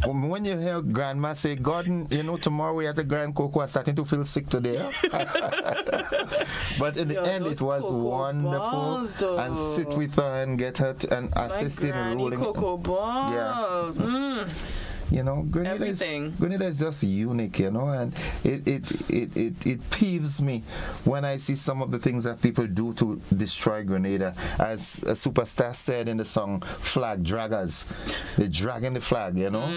[SPEAKER 1] When you hear grandma say, Gordon, tomorrow we had to grind cocoa, I'm starting to feel sick today. But in the end, it was wonderful. And sit with her and get her and assist in rolling.
[SPEAKER 21] Cocoa balls.
[SPEAKER 1] Yeah. You know, Grenada is just unique, you know, and it peeves me when I see some of the things that people do to destroy Grenada. As a superstar said in the song Flag Draggers, they're dragging the flag, you know,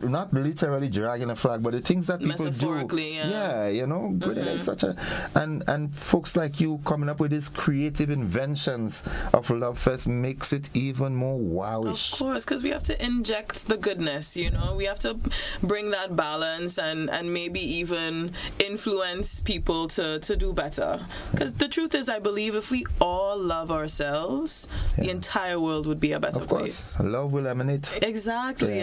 [SPEAKER 1] not literally dragging the flag, but the things that people do. Yeah, you know, Grenada is such a, and folks like you coming up with these creative inventions of Love Fest makes it even more wowish.
[SPEAKER 21] Of course, because we have to inject the goodness, you know, we have to bring that balance and maybe even influence people to do better. Because the truth is, I believe if we all love ourselves, the entire world would be a better place.
[SPEAKER 1] Love will emanate.
[SPEAKER 21] Exactly.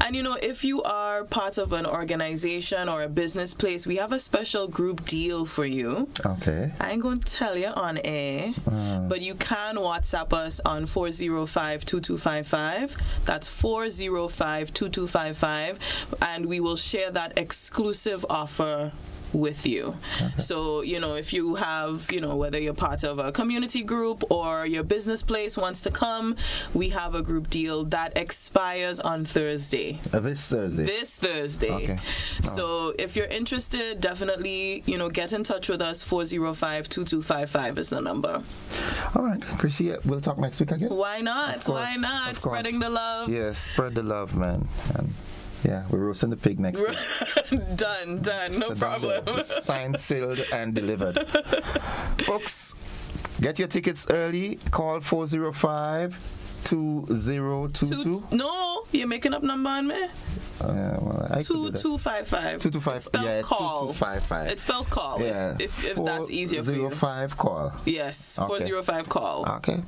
[SPEAKER 21] And you know, if you are part of an organization or a business place, we have a special group deal for you.
[SPEAKER 1] Okay.
[SPEAKER 21] I ain't going to tell you on air, but you can WhatsApp us on 405-2255. That's 405-2255, and we will share that exclusive offer with you. So, you know, if you have, you know, whether you're part of a community group or your business place wants to come, we have a group deal that expires on Thursday.
[SPEAKER 1] This Thursday?
[SPEAKER 21] This Thursday.
[SPEAKER 1] Okay.
[SPEAKER 21] So if you're interested, definitely, you know, get in touch with us. 405-2255 is the number.
[SPEAKER 1] All right, Chrissy, we'll talk next week again.
[SPEAKER 21] Why not? Why not? Spreading the love.
[SPEAKER 1] Yeah, spread the love, man. And yeah, we're roasting the pig next week.
[SPEAKER 21] Done, no problem.
[SPEAKER 1] Signed, sealed, and delivered. Folks, get your tickets early. Call 405-2022.
[SPEAKER 21] No, you're making up number on me.
[SPEAKER 1] Well,
[SPEAKER 21] 2255.
[SPEAKER 1] 2255.
[SPEAKER 21] It spells call.
[SPEAKER 1] 2255.
[SPEAKER 21] It spells call.
[SPEAKER 1] Yeah.
[SPEAKER 21] If that's easier for you.
[SPEAKER 1] 405 call.
[SPEAKER 21] Yes.
[SPEAKER 1] Okay.
[SPEAKER 21] 405 call.
[SPEAKER 1] Okay.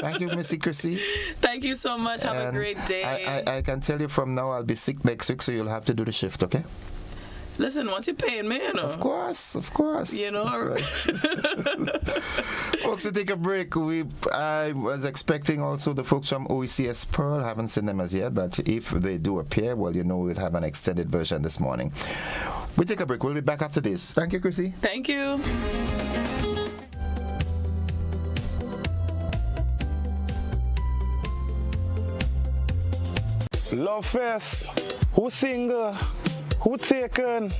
[SPEAKER 1] Thank you, Missy Chrissy.
[SPEAKER 21] Thank you so much. Have a great day.
[SPEAKER 1] I can tell you from now I'll be sick next week, so you'll have to do the shift, okay?
[SPEAKER 21] Listen, once you're paying me, you know.
[SPEAKER 1] Of course.
[SPEAKER 21] You know.
[SPEAKER 1] Folks, to take a break, I was expecting also the folks from OECS Pearl. Haven't seen them as yet, but if they do appear, well, you know, we'll have an extended version this morning. We take a break. We'll be back after this. Thank you, Chrissy.
[SPEAKER 21] Thank you.
[SPEAKER 20] Love Fest. Who single? Who taken?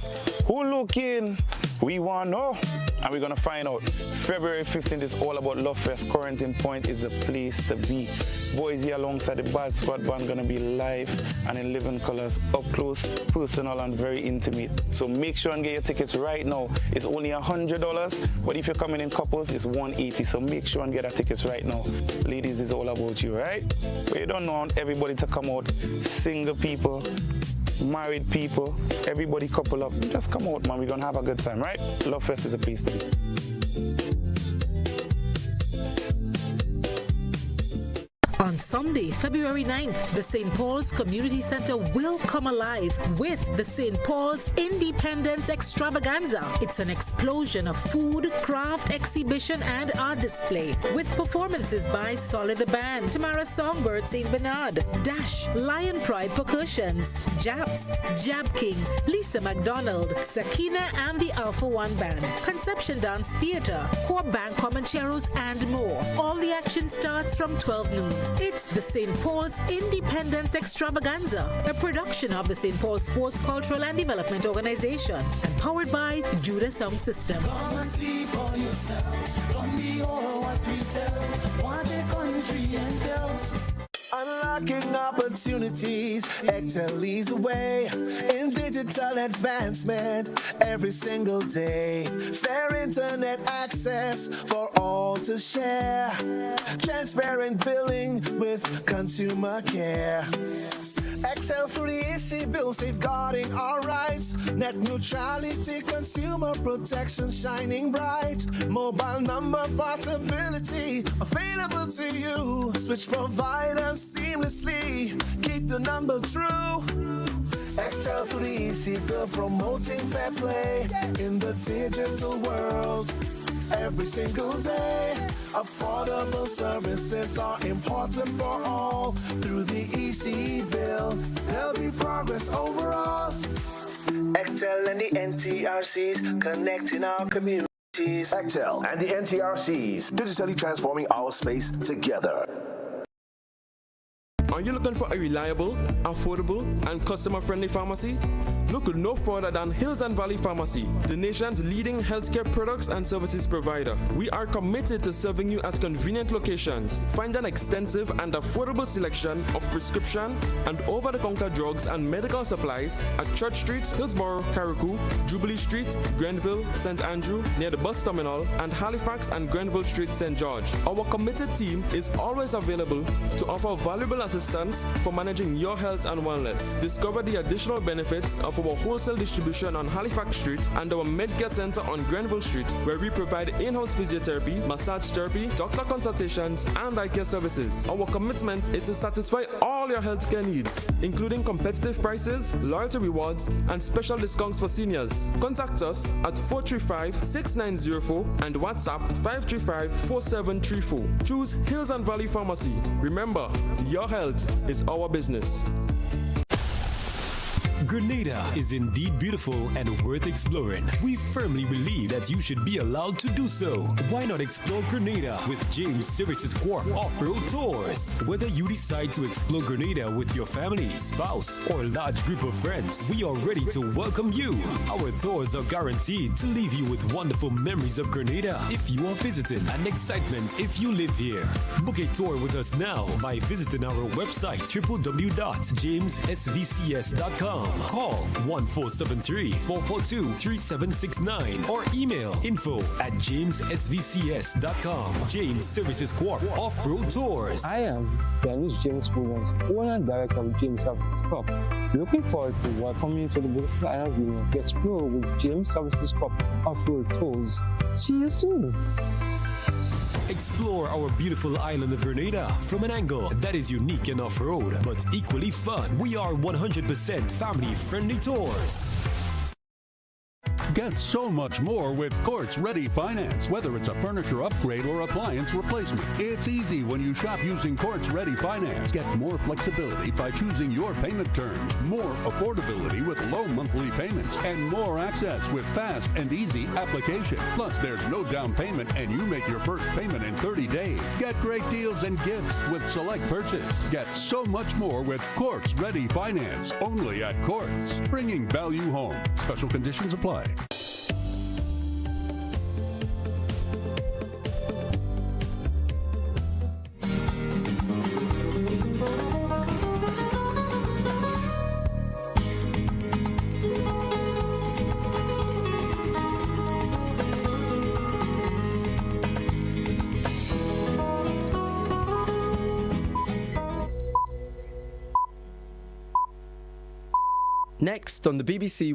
[SPEAKER 20] Who looking? We want to know, and we're going to find out. February 15th is all about Love Fest. Quarantine Point is the place to be. Boys here alongside the Bad Squad Band going to be live and in living colors, up close, personal, and very intimate. So make sure and get your tickets right now. It's only $100, but if you're coming in couples, it's $180. So make sure and get our tickets right now. Ladies, it's all about you, right? But you don't want everybody to come out. Single people, married people, everybody couple up. Just come out, man. We're going to have a good time, right? Love Fest is a place to be.
[SPEAKER 15] On Sunday, February 9th, the St. Paul's Community Center will come alive with the St. Paul's Independence Extravaganza. It's an explosion of food, craft, exhibition, and art display with performances by Solid the Band, Tamara Songbird St. Bernard, Dash, Lion Pride Percussions, Japs, Jab King, Lisa McDonald, Sakina and the Alpha One Band, Conception Dance Theater, Core Band Comancheros, and more. All the action starts from 12 noon. It's the St. Paul's Independence Extravaganza, a production of the St. Paul Sports, Cultural and Development Organization and powered by Judah Sound System.
[SPEAKER 14] Come and see for yourselves. Come behold what we sell. Want a country and tell.
[SPEAKER 4] Unlocking opportunities, Excel leads the way in digital advancement every single day. Fair internet access for all to share. Transparent billing with consumer care. Excel through the EC bill, safeguarding our rights. Net neutrality, consumer protection shining bright. Mobile number portability available to you. Switch providers seamlessly. Keep your number true. Excel through the EC bill, promoting fair play in the digital world. Every single day, affordable services are important for all. Through the EC bill, there'll be progress overall. Excel and the NTRCs connecting our communities.
[SPEAKER 10] Excel and the NTRCs digitally transforming our space together.
[SPEAKER 5] Are you looking for a reliable, affordable, and customer-friendly pharmacy? Look no further than Hills and Valley Pharmacy, the nation's leading healthcare products and services provider. We are committed to serving you at convenient locations. Find an extensive and affordable selection of prescription and over-the-counter drugs and medical supplies at Church Street, Hillsborough, Carriacou, Jubilee Street, Grenville, St. Andrew, near the bus terminal, and Halifax and Grenville Street, St. George. Our committed team is always available to offer valuable assistance for managing your health and wellness. Discover the additional benefits of our wholesale distribution on Halifax Street and our Medcare Center on Grenville Street, where we provide in-house physiotherapy, massage therapy, doctor consultations, and eye care services. Our commitment is to satisfy all your healthcare needs, including competitive prices, loyalty rewards, and special discounts for seniors. Contact us at 435-6904 and WhatsApp 535-4734. Choose Hills and Valley Pharmacy. Remember, your health is our business.
[SPEAKER 11] Grenada is indeed beautiful and worth exploring. We firmly believe that you should be allowed to do so. Why not explore Grenada with James Services Corp Off-Road Tours? Whether you decide to explore Grenada with your family, spouse, or large group of friends, we are ready to welcome you. Our tours are guaranteed to leave you with wonderful memories of Grenada if you are visiting and excitement if you live here. Book a tour with us now by visiting our website www.jamessvcs.com. Call 1473-442-3769 or email info@jamessvcs.com. James Services Corp Off-Road Tours.
[SPEAKER 12] I am Dennis James Williams, owner and director of James Services Corp. Looking forward to welcoming you to the beautiful island of Union to explore with James Services Corp Off-Road Tours. See you soon.
[SPEAKER 11] Explore our beautiful island of Grenada from an angle that is unique and off-road, but equally fun. We are 100% family-friendly tours.
[SPEAKER 9] Get so much more with Courts Ready Finance. Whether it's a furniture upgrade or appliance replacement, it's easy when you shop using Courts Ready Finance. Get more flexibility by choosing your payment terms, more affordability with low monthly payments, and more access with fast and easy application. Plus, there's no down payment and you make your first payment in 30 days. Get great deals and gifts with select purchase. Get so much more with Courts Ready Finance. Only at Courts. Bringing value home. Special conditions apply.
[SPEAKER 2] Next on the BBC.